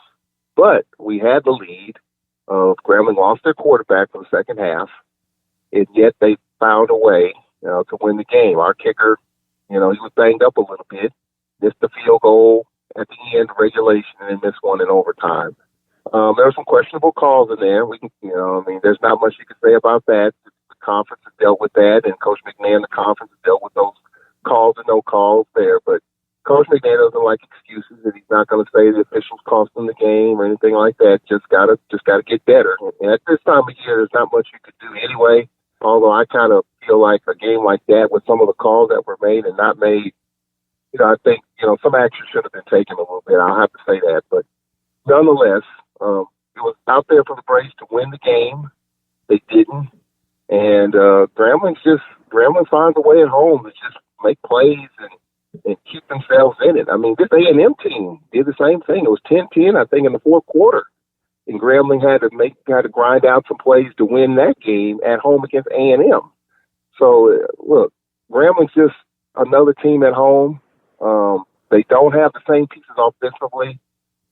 But we had the lead. Grambling lost their quarterback for the second half, and yet they found a way to win the game. Our kicker, he was banged up a little bit, missed the field goal at the end of regulation, and then missed one in overtime. There were some questionable calls in there. We can, there's not much you can say about that. The conference has dealt with that, and Coach McNair and the conference has dealt with those calls and no calls there. But Coach McNair doesn't like excuses, and he's not going to say the officials cost him the game or anything like that. Just gotta get better. And at this time of year, there's not much you could do anyway. Although I kind of feel like a game like that, with some of the calls that were made and not made, I think some action should have been taken a little bit. I'll have to say that, but nonetheless, it was out there for the Braves to win the game. They didn't, and Grambling finds a way at home to just make plays and keep themselves in it. I mean, this A&M team did the same thing. It was 10-10, I think, in the fourth quarter. And Grambling had to grind out some plays to win that game at home against A&M. So, look, Grambling's just another team at home. They don't have the same pieces offensively.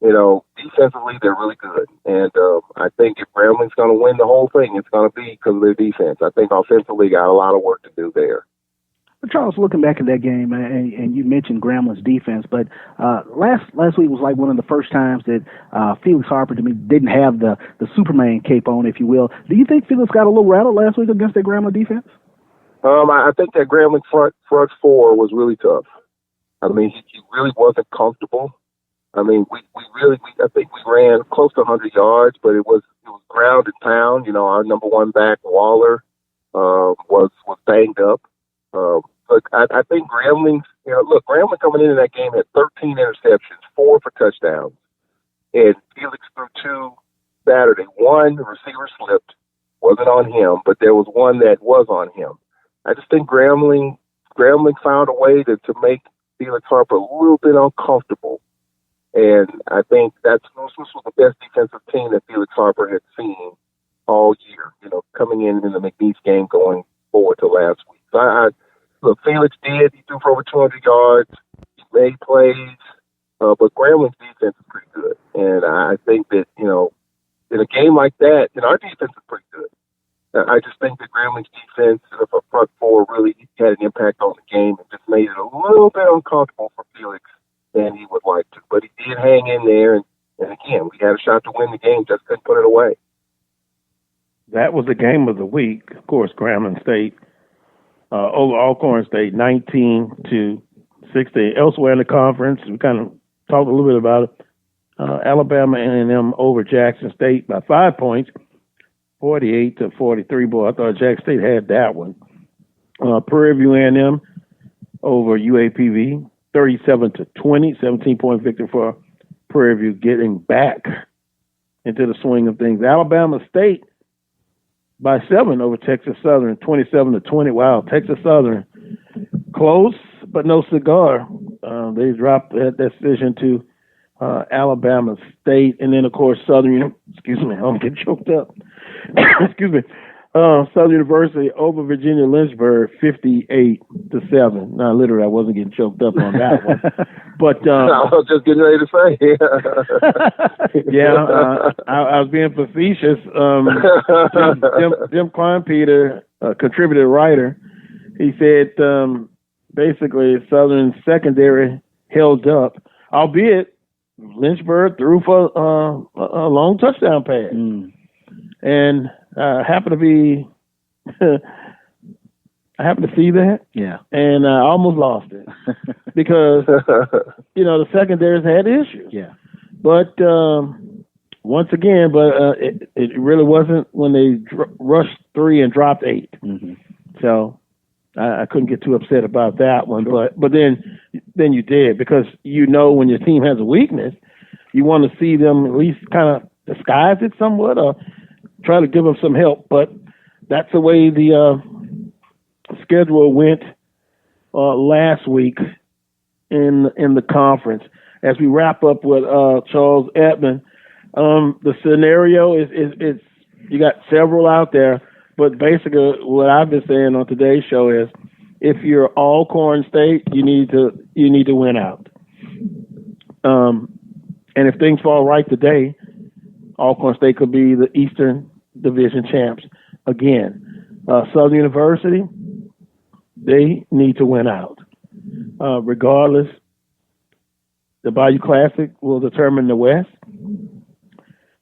Defensively, they're really good. And I think if Grambling's going to win the whole thing, it's going to be because of their defense. I think offensively got a lot of work to do there. But Charles, looking back at that game, and you mentioned Grambling's defense, but last week was like one of the first times that Felix Harper, to me, didn't have the Superman cape on, if you will. Do you think Felix got a little rattled last week against that Grambling defense? I think that Grambling front four was really tough. I mean, he really wasn't comfortable. I mean, I think we ran close to 100 yards, but it was ground and pound. Our number one back, Waller, was banged up. But I think Grambling coming into that game had 13 interceptions, 4 for touchdowns. And Felix threw 2 Saturday. One, the receiver slipped, wasn't on him, but there was one that was on him. I just think Grambling found a way to make Felix Harper a little bit uncomfortable. And I think this was the best defensive team that Felix Harper had seen all year, coming in the McNeese game going forward to last week. So look, Felix he threw for over 200 yards, he made plays, but Grambling's defense is pretty good. And I think that, in a game like that, our defense is pretty good. I just think that Grambling's defense of a front four really had an impact on the game and just made it a little bit uncomfortable for Felix than he would like to. But he did hang in there, and again, we had a shot to win the game, just couldn't put it away. That was the game of the week. Of course, Grambling State over Alcorn State, 19-16. Elsewhere in the conference, we kind of talked a little bit about it. Alabama A&M over Jackson State by 5 points, 48-43. Boy, I thought Jackson State had that one. Prairie View A&M over UAPB, 37-20, 17-point victory for Prairie View, getting back into the swing of things. Alabama State by 7 over Texas Southern, 27-20. Wow, Texas Southern close, but no cigar. They dropped that decision to Alabama State, and then of course Southern. Excuse me, I'm getting choked up. Excuse me. Southern University over Virginia Lynchburg, 58-7. Now, literally, I wasn't getting choked up on that one, but I was just getting ready to say, I was being facetious. Jim Kleinpeter, contributor writer, he said basically Southern secondary held up, albeit Lynchburg threw for a long touchdown pass. And happened to be I happened to see that. Yeah. And I almost lost it because, the secondaries had issues. Yeah. But once again, it really wasn't when they rushed 3 and dropped 8. Mm-hmm. So I couldn't get too upset about that one. Sure. But then you did, because when your team has a weakness, you want to see them at least kind of disguise it somewhat or try to give them some help. But that's the way the schedule went last week in the conference. As we wrap up with Charles Edmond, the scenario is you got several out there, but basically what I've been saying on today's show is if you're Alcorn State, you need to win out. And if things fall right today, Alcorn State could be the Eastern Division champs again. Southern University, they need to win out. Regardless, the Bayou Classic will determine the West,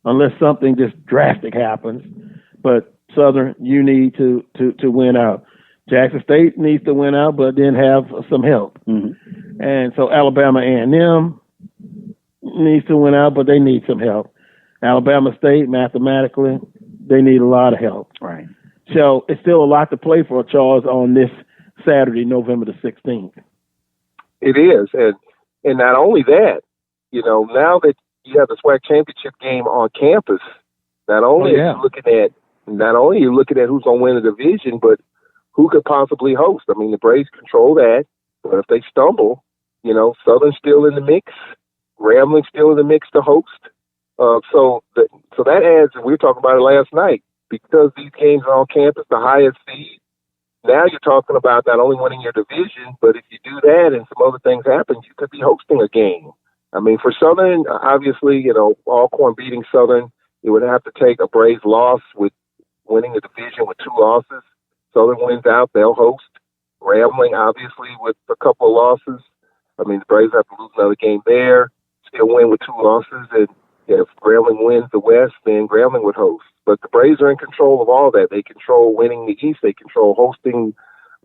unless something just drastic happens. But Southern, you need to win out. Jackson State needs to win out, but then have some help. Mm-hmm. And so Alabama A&M needs to win out, but they need some help. Alabama State, mathematically, they need a lot of help. Right. So it's still a lot to play for, Charles, on this Saturday, November the 16th. It is. And not only that, now that you have the SWAC championship game on campus, not only are you looking at who's going to win the division, but who could possibly host. I mean, the Braves control that, but if they stumble, Southern's still in the mix, Grambling's still in the mix to host. So that adds, and we were talking about it last night, because these games are on campus, the highest seed. Now you're talking about not only winning your division, but if you do that and some other things happen, you could be hosting a game. I mean, for Southern, obviously, Alcorn beating Southern, it would have to take a Braves loss with winning the division with 2 losses. Southern wins out, they'll host. Grambling, obviously, with a couple of losses. I mean, the Braves have to lose another game there, still win with 2 losses, and if Grambling wins the West, then Grambling would host. But the Braves are in control of all that. They control winning the East. They control hosting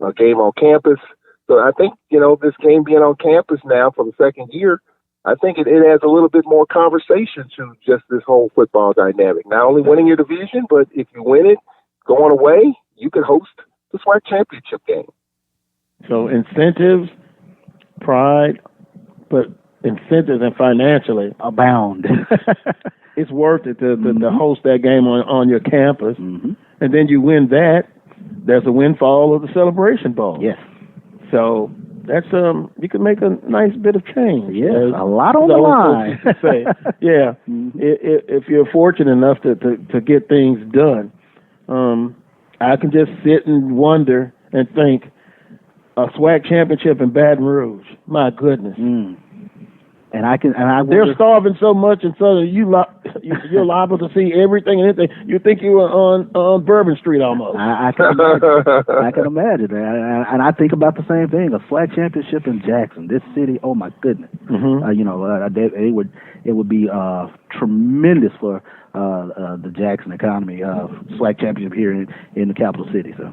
a game on campus. So I think, this game being on campus now for the second year, I think it adds a little bit more conversation to just this whole football dynamic. Not only winning your division, but if you win it, going away, you could host the SWAC championship game. So incentives, pride, but incentives and financially abound. It's worth it to host that game on your campus. Mm-hmm. And then you win that, there's a windfall of the Celebration Bowl. Yes. So that's you can make a nice bit of change. Yes, a lot on the line. Say. Yeah. Mm-hmm. If you're fortunate enough to get things done, I can just sit and wonder and think, a SWAC championship in Baton Rouge. My goodness. Mm. They're starving so much in Southern. You're liable to see everything and anything. You think you were on Bourbon Street almost. I can imagine. And I think about the same thing. A SWAC championship in Jackson, this city. Oh my goodness. Mm-hmm. It would be tremendous for the Jackson economy. SWAC championship here in the capital city. So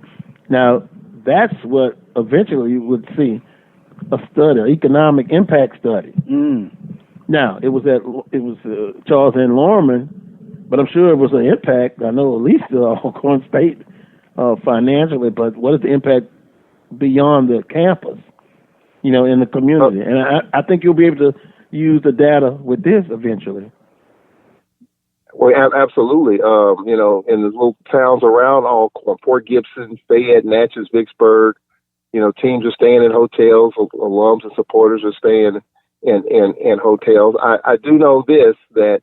now that's what eventually you would see. A study, an economic impact study. Mm. Now, it was Charles and Lorman, but I'm sure it was an impact. I know at least Alcorn State financially, but what is the impact beyond the campus, in the community? And I think you'll be able to use the data with this eventually. Well, absolutely. In the little towns around Alcorn, Port Gibson, Fayette, Natchez, Vicksburg, teams are staying in hotels, alums and supporters are staying in hotels. I do know this, that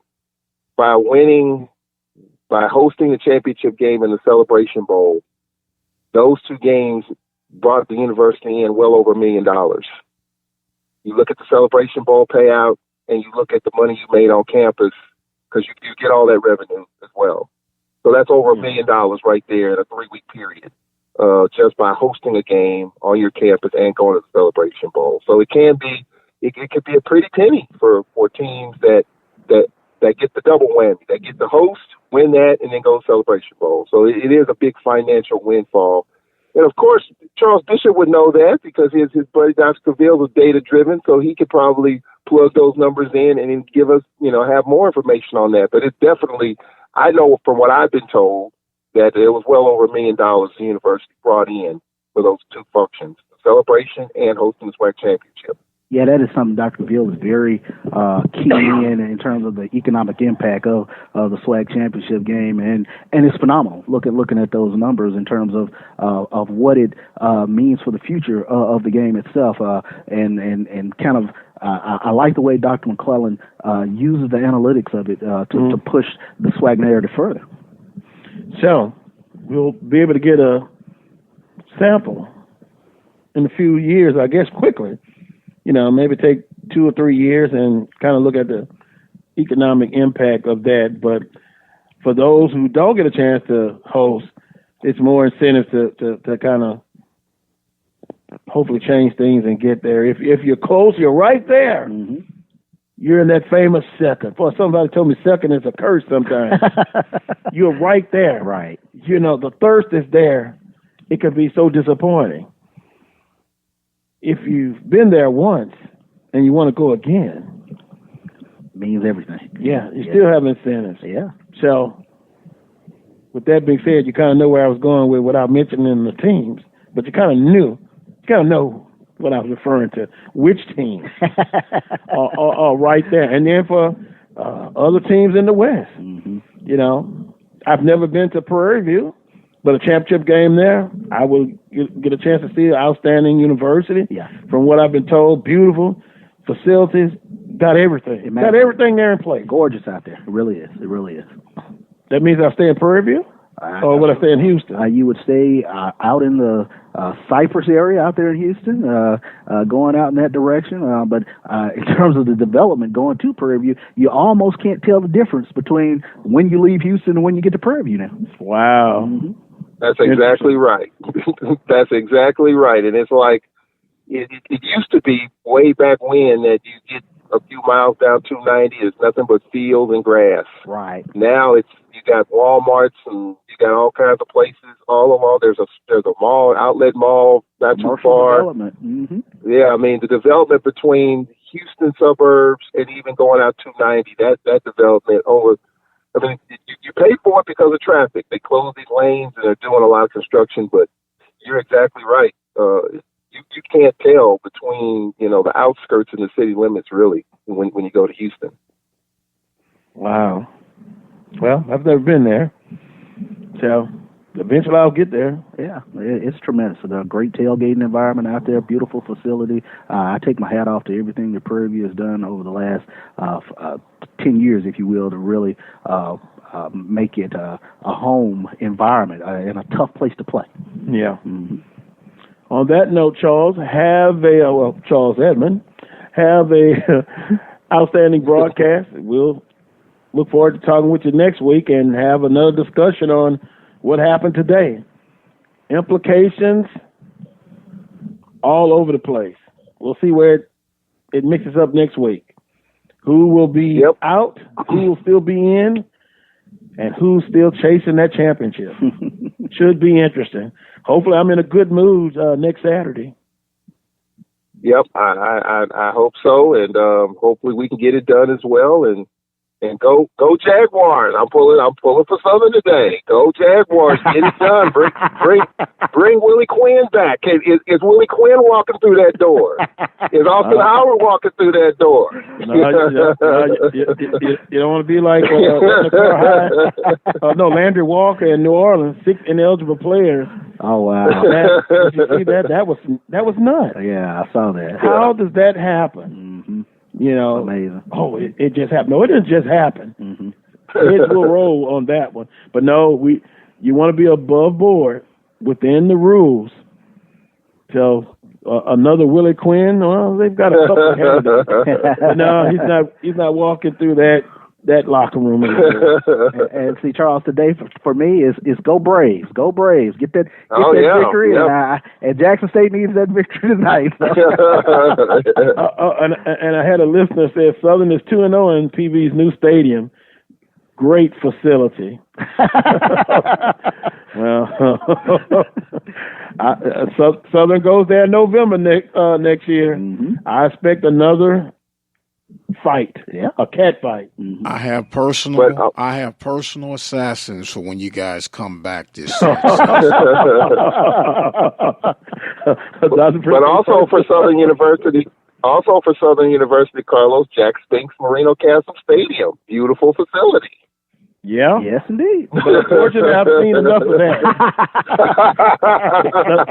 by hosting the championship game in the Celebration Bowl, those 2 games brought the university in well over $1 million. You look at the Celebration Bowl payout and you look at the money you made on campus, because you get all that revenue as well. So that's over $1 million right there in a 3-week period. Just by hosting a game on your campus and going to the Celebration Bowl. So it could be a pretty penny for teams that get the double whammy, that get the host, win that, and then go to Celebration Bowl. So it is a big financial windfall. And of course, Charles Bishop would know that because his buddy Dr. Caville was data driven, so he could probably plug those numbers in and then give us, have more information on that. But it's definitely, I know from what I've been told, that it was well over $1 million the university brought in for those two functions, the celebration and hosting the SWAC championship. Yeah, that is something Dr. Caville is very keen in terms of the economic impact of the SWAC championship game, and it's phenomenal. Looking at those numbers in terms of what it means for the future of the game itself, and kind of I like the way Dr. McClellan uses the analytics of it to push the SWAC narrative further. So we'll be able to get a sample in a few years, I guess, quickly. Maybe take 2 or 3 years and kind of look at the economic impact of that. But for those who don't get a chance to host, it's more incentive to kind of hopefully change things and get there. If you're close, you're right there. Mm-hmm. You're in that famous second. Boy, somebody told me second is a curse sometimes. You're right there. Right. The thirst is there. It can be so disappointing. If you've been there once and you want to go again, means everything. Yeah, you still have incentives. Yeah. So, with that being said, you kind of know where I was going with without mentioning the teams, but you kind of know what I was referring to, which teams are right there. And then for other teams in the West, I've never been to Prairie View. But a championship game there, I will get a chance to see an outstanding university. Yeah. From what I've been told, beautiful facilities, got everything. Got everything there in place. Gorgeous out there. It really is. That means I'll stay in Prairie View? Or would I stay in Houston? You would stay out in the Cypress area out there in Houston, going out in that direction. But in terms of the development going to Prairie View, you almost can't tell the difference between when you leave Houston and when you get to Prairie View now. Wow. Mm-hmm. That's exactly right. That's exactly right. And it's like, it used to be way back when that you get a few miles down 290, it's nothing but field and grass. Right. Now you got Walmarts and you got all kinds of places all along. There's a mall, outlet mall, not too far. Development. Mm-hmm. Yeah, I mean the development between Houston suburbs and even going out 290, that development over. I mean, you pay for it because of traffic. They close these lanes and they're doing a lot of construction, but you're exactly right. You can't tell between, the outskirts and the city limits, really, when you go to Houston. Wow. Well, I've never been there. So eventually I'll get there. Yeah, it's tremendous. It's a great tailgating environment out there, beautiful facility. I take my hat off to everything that Prairie View has done over the last 10 years, if you will, to really make it a home environment and a tough place to play. Yeah. Mm-hmm. On that note, Charles Edmond, have a outstanding broadcast. We'll look forward to talking with you next week and have another discussion on what happened today. Implications all over the place. We'll see where it mixes up next week. Who will be out, who will still be in, and who's still chasing that championship. Should be interesting. Hopefully I'm in a good mood next Saturday. Yep, I hope so, and hopefully we can get it done as well, and go Jaguars. I'm pulling for Southern today. Go Jaguars, get it done. Bring Willie Quinn back. Is Willie Quinn walking through that door? Is Austin Howard walking through that door? You don't want to be like Landry Walker in New Orleans, 6 ineligible players. Oh wow! Did you see that? That was nuts. Yeah, I saw that. How does that happen? Mm-hmm. Amazing. Oh, it just happened. No, it didn't just happen. Mm-hmm. Heads will roll on that one. But no, you want to be above board within the rules. So another Willie Quinn, well, they've got a couple of candidates. But no, he's not walking through that locker room anymore. and see, Charles, today for me is go Braves, get that victory, yeah. And Jackson State needs that victory tonight. So. And I had a listener say Southern is 2-0 in PV's new stadium. Great facility. Well, Southern goes there in November next year. Mm-hmm. I expect another fight, a cat fight. Mm-hmm. I have personal assassins for when you guys come back this season. But also for Southern University. Also for Southern University, Carlos, Jack Spinks Marino Castle Stadium. Beautiful facility. Yeah. Yes, indeed. But unfortunately, I've seen enough of that.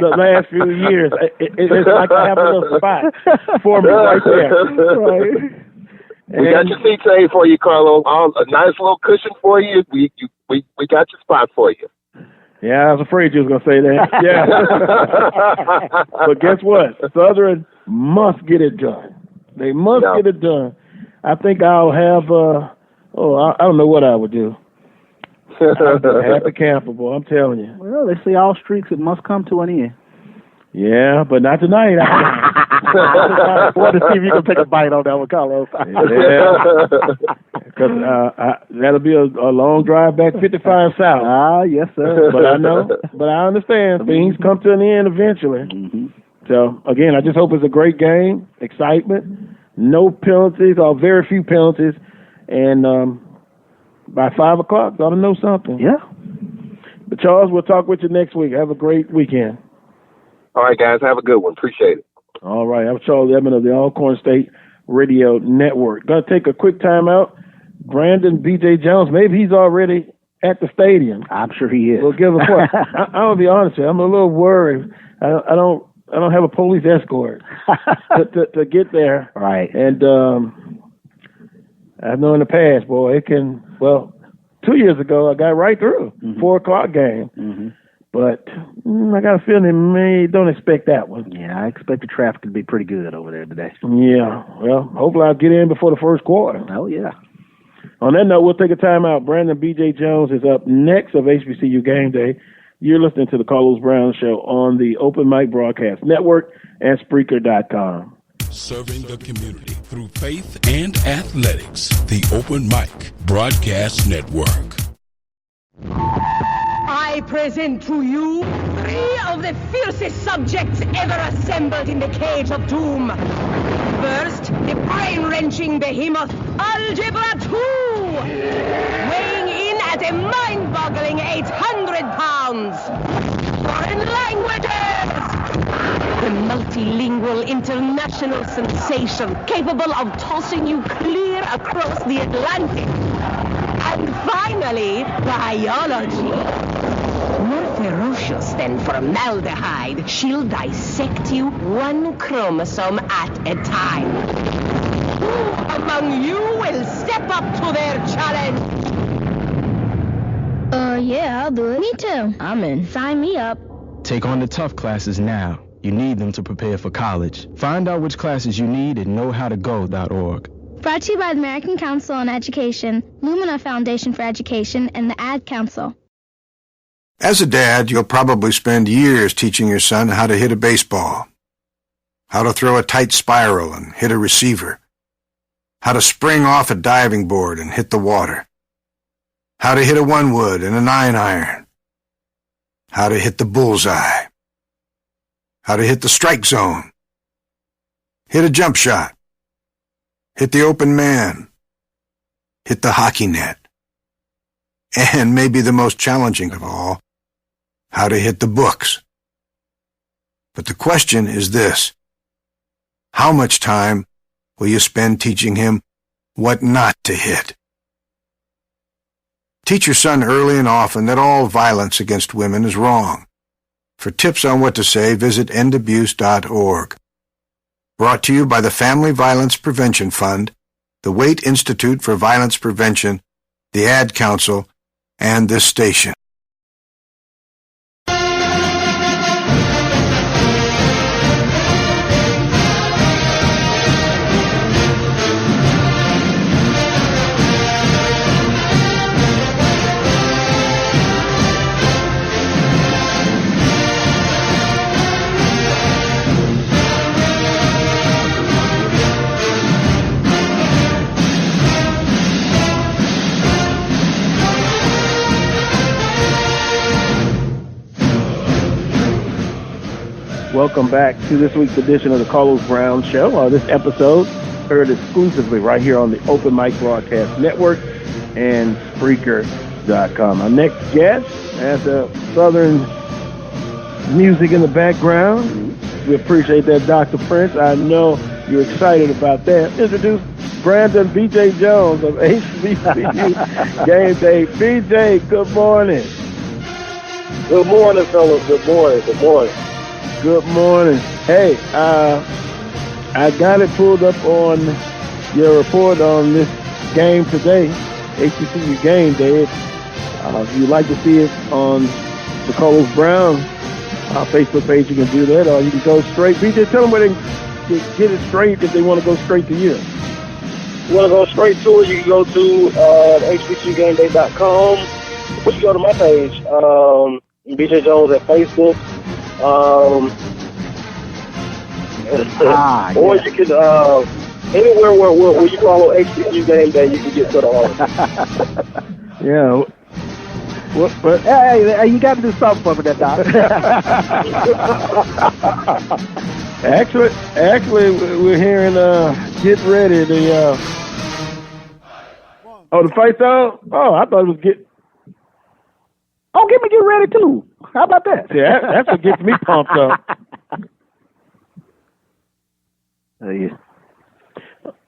the last few years, it's like I have a little spot for me right there. Right. We got your seat saved for you, Carlos. A nice little cushion for you. We got your spot for you. Yeah, I was afraid you was going to say that. Yeah. But guess what? Southern must get it done. They must get it done. I think I'll have, I don't know what I would do. Happy camper, boy, I'm telling you. Well, they say all streaks, it must come to an end. Yeah, but not tonight. I want to see if you can take a bite on that one, Carlos. Yeah, because that'll be a long drive back 55 South. Ah, yes, sir. But I understand. Things come to an end eventually. Mm-hmm. So, again, I just hope it's a great game, excitement, no penalties or very few penalties, and by 5 o'clock, ought to know something. Yeah. But, Charles, we'll talk with you next week. Have a great weekend. All right, guys. Have a good one. Appreciate it. All right. I'm Charles Edmond of the Alcorn State Radio Network. Going to take a quick time out. Brandon B.J. Jones, maybe he's already at the stadium. I'm sure he is. We'll give a point. I'm going to be honest with you. I'm a little worried. I don't have a police escort to get there. Right. And I know in the past, boy, 2 years ago, I got right through. 4 o'clock game. Mm-hmm. But I got a feeling don't expect that one. Yeah, I expect the traffic to be pretty good over there today. Yeah. Well, hopefully I'll get in before the first quarter. Oh, yeah. On that note, we'll take a time out. Brandon B.J. Jones is up next of HBCU Game Day. You're listening to the Carlos Brown Show on the Open Mic Broadcast Network and Spreaker.com. Serving the community through faith and athletics. The Open Mic Broadcast Network. I present to you 3 of the fiercest subjects ever assembled in the cage of doom. First, the brain-wrenching behemoth, Algebra 2, weighing in at a mind-boggling 800 pounds. Foreign languages! The multilingual international sensation capable of tossing you clear across the Atlantic. And finally, biology. More ferocious than formaldehyde, she'll dissect you 1 chromosome at a time. Who among you will step up to their challenge? Yeah, I'll do it. Me too. I'm in. Sign me up. Take on the tough classes now. You need them to prepare for college. Find out which classes you need at knowhowtogo.org. Brought to you by the American Council on Education, Lumina Foundation for Education, and the Ad Council. As a dad, you'll probably spend years teaching your son how to hit a baseball, how to throw a tight spiral and hit a receiver, how to spring off a diving board and hit the water, how to hit a 1-wood and a 9-iron, how to hit the bullseye, how to hit the strike zone, hit a jump shot, hit the open man, hit the hockey net, and maybe the most challenging of all, how to hit the books. But the question is this: how much time will you spend teaching him what not to hit? Teach your son early and often that all violence against women is wrong. For tips on what to say, visit endabuse.org. Brought to you by the Family Violence Prevention Fund, the Waite Institute for Violence Prevention, the Ad Council, and this station. Welcome back to this week's edition of the Carlos Brown Show. This episode heard exclusively right here on the Open Mic Broadcast Network and Spreaker.com. Our next guest has the Southern music in the background. We appreciate that, Dr. Prince. I know you're excited about that. Introduce Brandon B.J. Jones of HBCU Game Day. B.J., good morning. Good morning, fellas. Good morning. Good morning. Good morning. Hey, I got it pulled up on your report on this game today, HBCU Game Day. If you'd like to see it on the Carlos Brown Facebook page, you can do that, or you can go straight. BJ, tell them where they can get it straight if they want to go straight to you. You want to go straight to it, you can go to hbcugameday.com. Or you go to my page, BJ Jones at Facebook. Or you can, anywhere where you follow HBCU Game Day, you can get to the article. Yeah. But hey, you got to do something for me, that Doc. Actually, we're hearing "Get Ready." The fight's on. Oh, I thought it was get. Oh, get ready too. How about that? Yeah, that's what gets me pumped up. Yeah.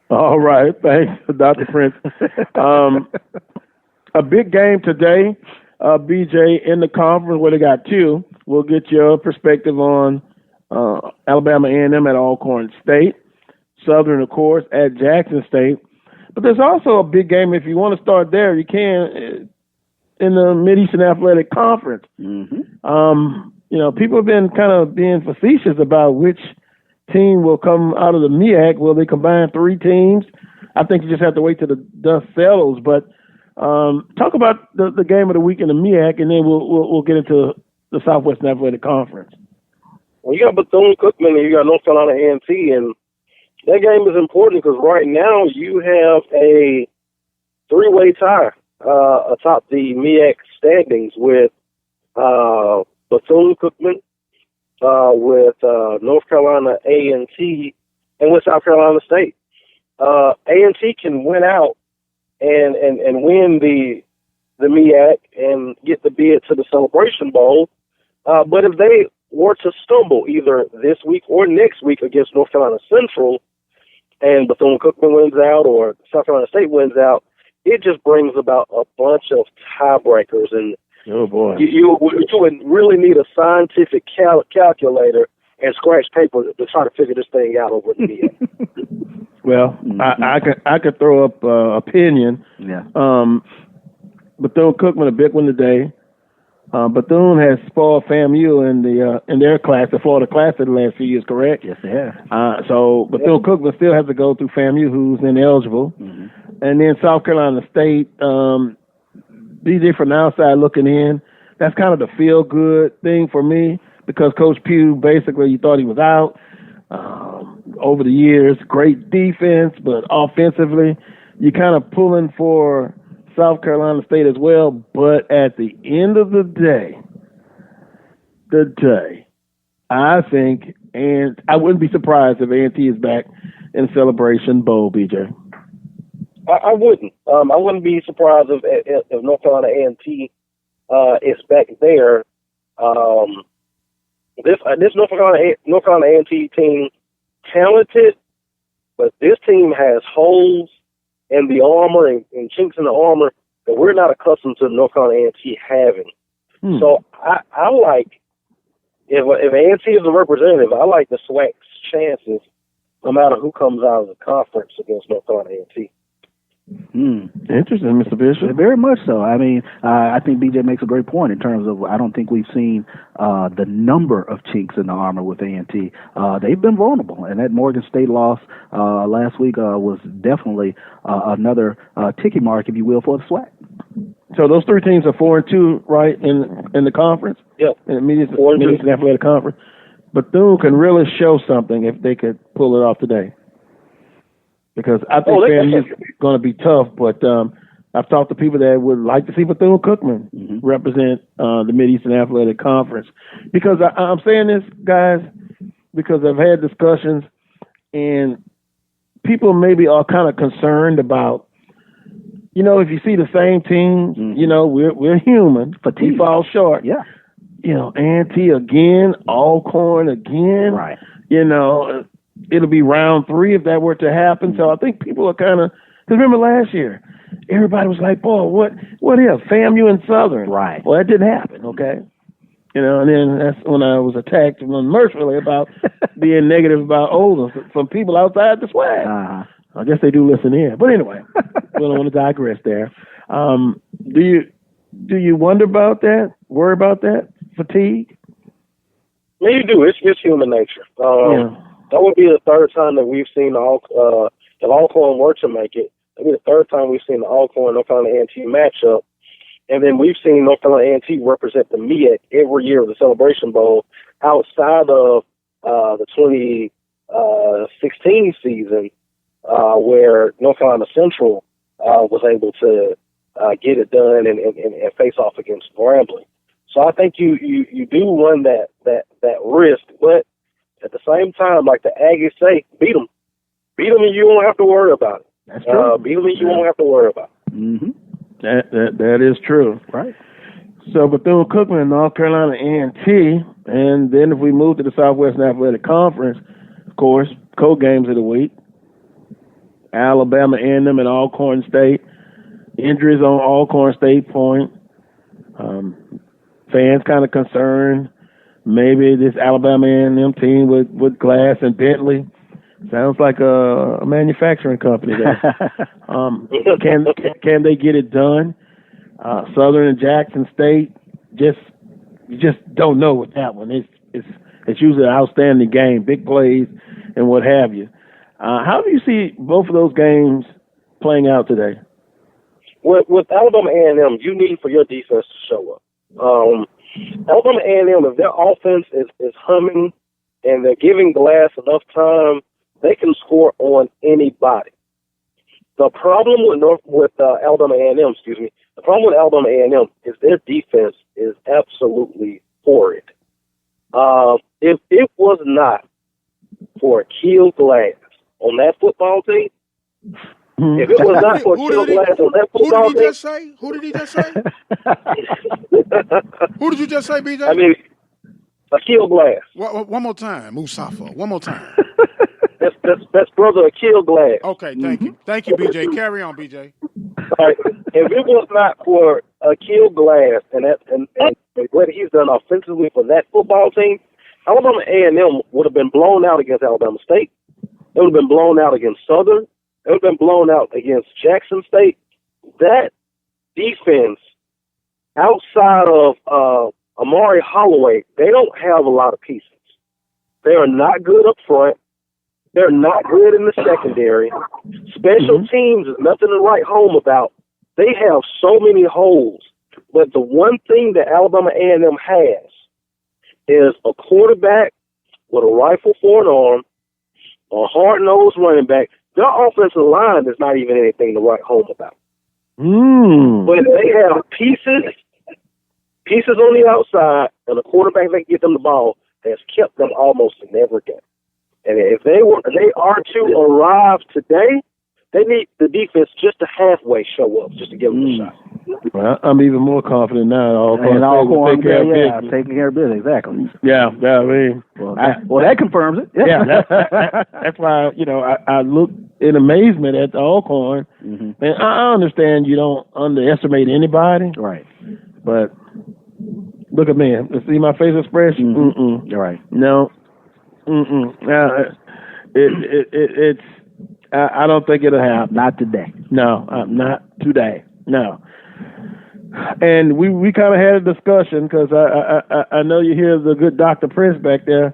All right, thanks, Dr. Prince. A big game today. BJ, in the conference where they got two. We'll get your perspective on Alabama A&M at Alcorn State, Southern, of course, at Jackson State. But there's also a big game. If you want to start there, you can, in the Mid-Eastern Athletic Conference. Mm-hmm. People have been kind of being facetious about which team will come out of the MEAC. Will they combine three teams? I think you just have to wait till the dust settles. But talk about the game of the week in the MEAC, and then we'll get into the Southwestern Athletic Conference. Well, you got Bethune-Cookman and you got North Carolina A&T, and that game is important because right now you have a three-way tie atop the MEAC standings with Bethune-Cookman, with North Carolina A&T, and with South Carolina State. A&T can win out and win the MEAC and get the bid to the Celebration Bowl. But if they were to stumble either this week or next week against North Carolina Central and Bethune-Cookman wins out or South Carolina State wins out, it just brings about a bunch of tiebreakers. And oh boy, you would really need a scientific calculator and scratch paper to try to figure this thing out over the MEAC. Well, I could throw up opinion. Yeah. Bethune-Cookman, a big one today. Bethune has spoiled FAMU in their class, the Florida Classic, the last few years, correct? Yes, they have. So Bethune-Cookman still has to go through FAMU, who's ineligible. Mm-hmm. And then South Carolina State, DJ from the outside looking in, that's kind of the feel-good thing for me because Coach Pugh, basically, you thought he was out. Over the years, great defense, but offensively, you're kind of pulling for South Carolina State as well. But at the end of the day, I think, and I wouldn't be surprised if A&T is back in Celebration Bowl, BJ. I wouldn't. I wouldn't be surprised if North Carolina A&T is back there. This North Carolina A&T team, talented, but this team has holes in the armor and chinks in the armor that we're not accustomed to North Carolina A&T having. So I like, if A&T is a representative, I like the SWAC's chances no matter who comes out of the conference against North Carolina A&T. Interesting, Mr. Bishop. Very much so. I mean, I think BJ makes a great point in terms of I don't think we've seen the number of chinks in the armor with A&T. They've been vulnerable, and that Morgan State loss last week was definitely another ticky mark, if you will, for the SWAC. So those three teams are 4-2, right, in the conference? Yeah. In the Mid-Eastern Athletic Conference. Bethune can really show something if they could pull it off today. Because I think FAMU is going to be tough, but I've talked to people that would like to see Bethune-Cookman represent the Mid-Eastern Athletic Conference. Because I'm saying this, guys, because I've had discussions, and people maybe are kind of concerned about, if you see the same team, we're human. Fatigue. We fall short. Yeah. A&T again, Alcorn again. Right. It'll be round 3 if that were to happen. So I think people are kind of, because remember last year, everybody was like, boy, what if FAMU and Southern? Right. Well, that didn't happen, okay? And then that's when I was attacked mercifully about being negative about Oldham from people outside the swag. Uh-huh. I guess they do listen in. But anyway, we don't want to digress there. Do you wonder about that? Worry about that? Fatigue? Yeah, you do. It's human nature. That would be the third time that we've seen if Alcorn were to make it. That would be the third time we've seen the Alcorn North Carolina A&T matchup. And then we've seen North Carolina A&T represent the MEAC every year of the Celebration Bowl outside of the 2016 season, where North Carolina Central was able to get it done and face off against Grambling. So I think you do run that risk, but at the same time, like the Aggies say, beat them and you won't have to worry about it. That's true. Beat them and you won't have to worry about it. Mm-hmm. That is true. Right. So Bethune-Cookman and North Carolina A&T, and then if we move to the Southwestern Athletic Conference, of course, co-games of the week, Alabama A&M and Alcorn State. Injuries on Alcorn State point. Fans kind of concerned. Maybe this Alabama A&M team with Glass and Bentley sounds like a manufacturing company there. Can they get it done? Southern and Jackson State, you just don't know with that one. It's usually an outstanding game, big plays and what have you. How do you see both of those games playing out today? With Alabama A&M, you need for your defense to show up. Alabama A&M, if their offense is humming and they're giving Glass enough time, they can score on anybody. The problem with Alabama A&M, the problem with Alabama A&M is their defense is absolutely horrid. If it was not for Akil Glass on that football team, if it was not for Akil Glass on that football team, Who did he just say? Who did you just say, BJ? I mean, Akil Glass. One more time, Musafa. One more time. That's brother Akil Glass. Okay, thank you. Thank you, BJ. Carry on, BJ. All right. If it was not for Akil Glass and what he's done offensively for that football team, Alabama A&M would have been blown out against Alabama State. It would have been blown out against Southern. It would have been blown out against Jackson State. That defense, outside of Amari Holloway, they don't have a lot of pieces. They are not good up front. They're not good in the secondary. Special teams is nothing to write home about. They have so many holes. But the one thing that Alabama A&M has is a quarterback with a rifle for an arm, a hard-nosed running back. Their offensive line is not even anything to write home about. But they have pieces on the outside, and a quarterback that can get them the ball has kept them almost in every game. And if they are to arrive today, they need the defense just to halfway show up, just to give them a shot. Well, I'm even more confident now. Taking care of business, exactly. Yeah, I mean, that confirms it. Yeah, that's why I look in amazement at the Alcorn. And I understand you don't underestimate anybody, right? But look at me. See my face expression. You're right. No. It's. I don't think it'll happen. Not today. No, not today. No. And we kind of had a discussion because I know you hear the good Dr. Prince back there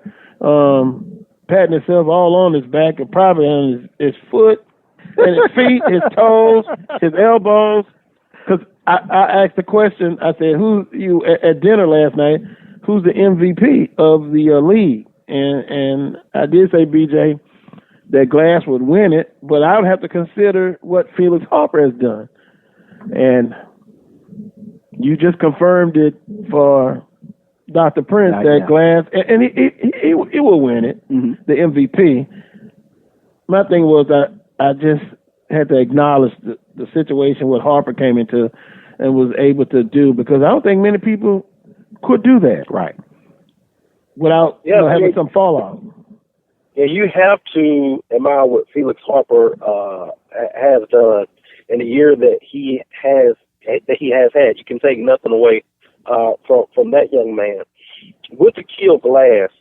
patting himself all on his back and probably on his foot and his feet, his toes, his elbows. Because I asked the question. I said, "Who you at dinner last night? Who's the MVP of the league?" And I did say, BJ, that Glass would win it, but I would have to consider what Felix Harper has done. And you just confirmed it for Dr. Prince that Glass, and he will win it, the MVP. My thing was I just had to acknowledge the situation what Harper came into and was able to do, because I don't think many people could do that. Right. Without having some fallout. Yeah, you have to admire what Felix Harper has done in the year that he has had. You can take nothing away from that young man. With Akil Glass,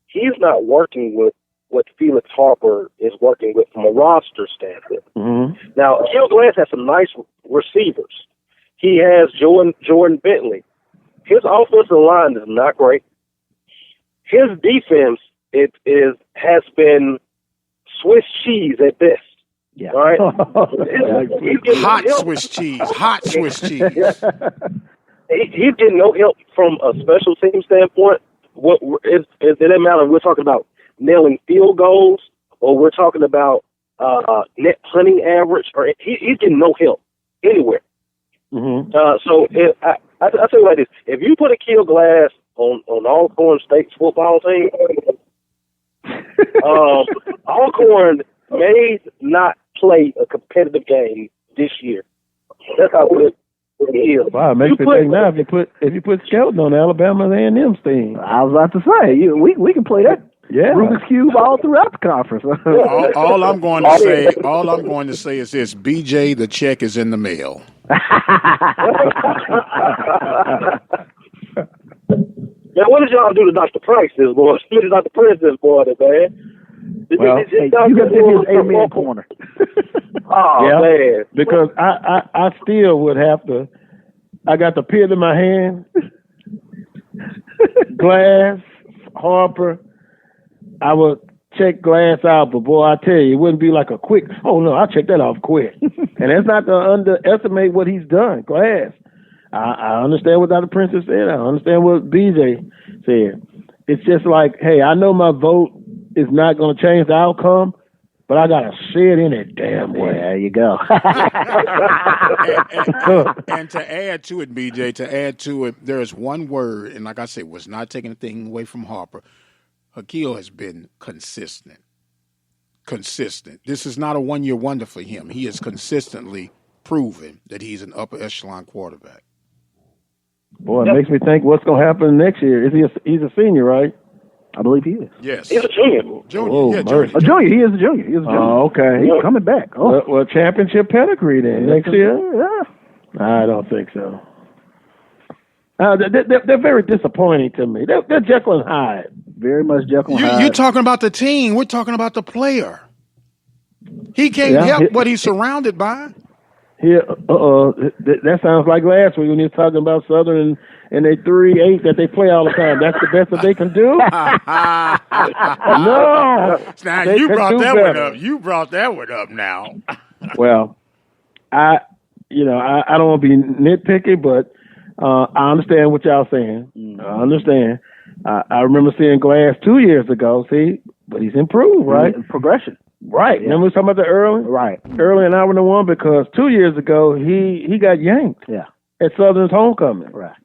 he's not working with what Felix Harper is working with from a roster standpoint. Mm-hmm. Now, Akil Glass has some nice receivers. He has Jordan Bentley. His offensive line is not great. His defense has been Swiss cheese at best. Yeah. All right. Hot Swiss cheese. He's getting no help from a special team standpoint. It doesn't matter if we're talking about nailing field goals or we're talking about net punting average, or he's getting no help anywhere. Mm-hmm. So I tell you like this: if you put Akil Glass on Alcorn State's football team, Alcorn may not play a competitive game this year. That's how good it is. Wow, it makes me think now if you put Skelton on Alabama A&M's team. I was about to say we can play that. Yeah, Rubik's Cube all throughout the conference. all I'm going to say is this: BJ, the check is in the mail. Now, what did y'all do to Dr. Price this morning? What did Dr. Prince this morning, man? You got to his amen corner. Man. Because I still would have to. I got the pit in my hand. Glass, Harper. I would check Glass out, but boy, I tell you, it wouldn't be like a quick. Oh no, I'll check that off quick. And that's not to underestimate what he's done. Glass. I understand what Dr. Prince has said. I understand what BJ said. It's just like, hey, I know my vote is not going to change the outcome, but I got to say it in a damn way. There you go. and to add to it, BJ, there is one word, and like I said, was not taking anything away from Harper. Akil has been consistent. This is not a one-year wonder for him. He has consistently proven that he's an upper echelon quarterback. Boy, it makes me think what's going to happen next year. He's a senior, right? I believe he is. Yes. He's a junior. Junior. A junior. He is a junior. Oh, okay. He's coming back. Oh. Well, championship pedigree then next year? Yeah. I don't think so. They're very disappointing to me. They're Jekyll and Hyde. Very much Jekyll and Hyde. You're talking about the team. We're talking about the player. He can't help what he's surrounded by. Here, that sounds like last week when you were talking about Southern and they 3-8 that they play all the time. That's the best that they can do. No, now you brought that one up. You brought that one up now. Well, I don't want to be nitpicky, but I understand what y'all saying. I understand. I remember seeing Glass 2 years ago. But he's improved, right? Progression. Right. Yeah. Remember we talking about the early? Right. Early in hour one, because 2 years ago he got yanked. Yeah. At Southern's homecoming. Right.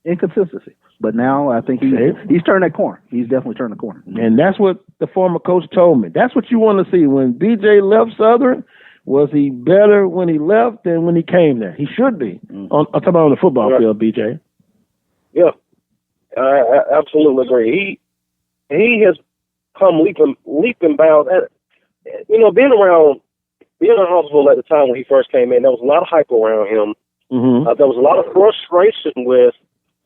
Inconsistency. But now I think he's turned that corner. He's definitely turned the corner. And that's what the former coach told me. That's what you want to see. When BJ left Southern, was he better when he left than when he came there? He should be. I'm talking about on the football field, BJ. Yeah. I absolutely agree. He has come leaping bounds. Being in Huntsville at the time when he first came in, there was a lot of hype around him. Mm-hmm. There was a lot of frustration with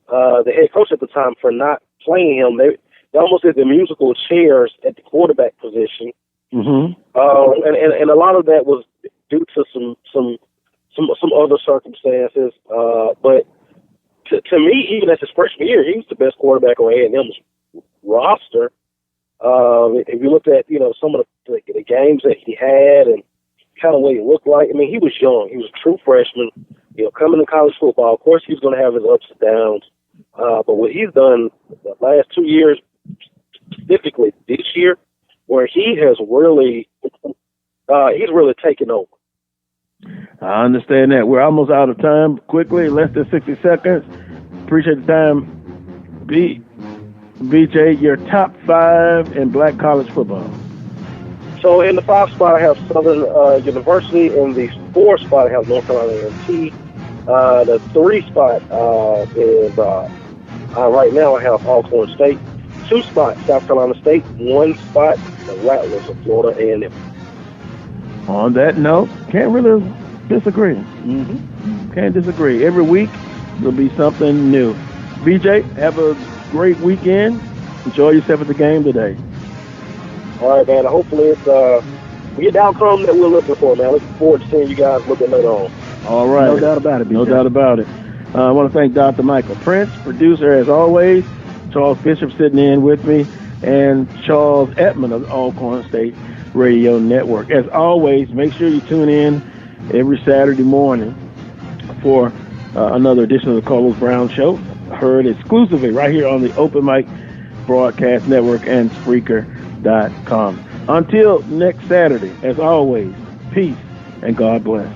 the head coach at the time for not playing him. They almost did the musical chairs at the quarterback position. Mm-hmm. And a lot of that was due to some other circumstances. But to me, even as his freshman year, he was the best quarterback on A&M's roster. If you looked at some of the games that he had and kind of what he looked like, I mean, he was young. He was a true freshman. Coming to college football, of course, he's going to have his ups and downs. But what he's done the last 2 years, specifically this year, where he has really, he's really taken over. I understand that. We're almost out of time. Quickly, less than 60 seconds. Appreciate the time BJ, your top 5 in black college football. So in the 5 spot, I have Southern University. In the 4 spot, I have North Carolina A&T. The 3 spot is right now I have Alcorn State. 2 spots, South Carolina State. 1 spot, the Rattlers of Florida A&M. On that note, can't really disagree. Can't disagree. Every week there'll be something new. BJ, have a great weekend. Enjoy yourself at the game today. All right, man. Hopefully we get the outcome that we're looking for, man. Looking forward to seeing you guys a little bit later on. All right. No doubt about it, BJ. No doubt about it. I want to thank Dr. Michael Prince, producer as always, Charles Bishop sitting in with me, and Charles Edmond of the Alcorn State Radio Network. As always, make sure you tune in every Saturday morning for another edition of the Carlos Brown Show, heard exclusively right here on the Open Mic Broadcast Network and Spreaker.com. Until next Saturday, as always, peace and God bless.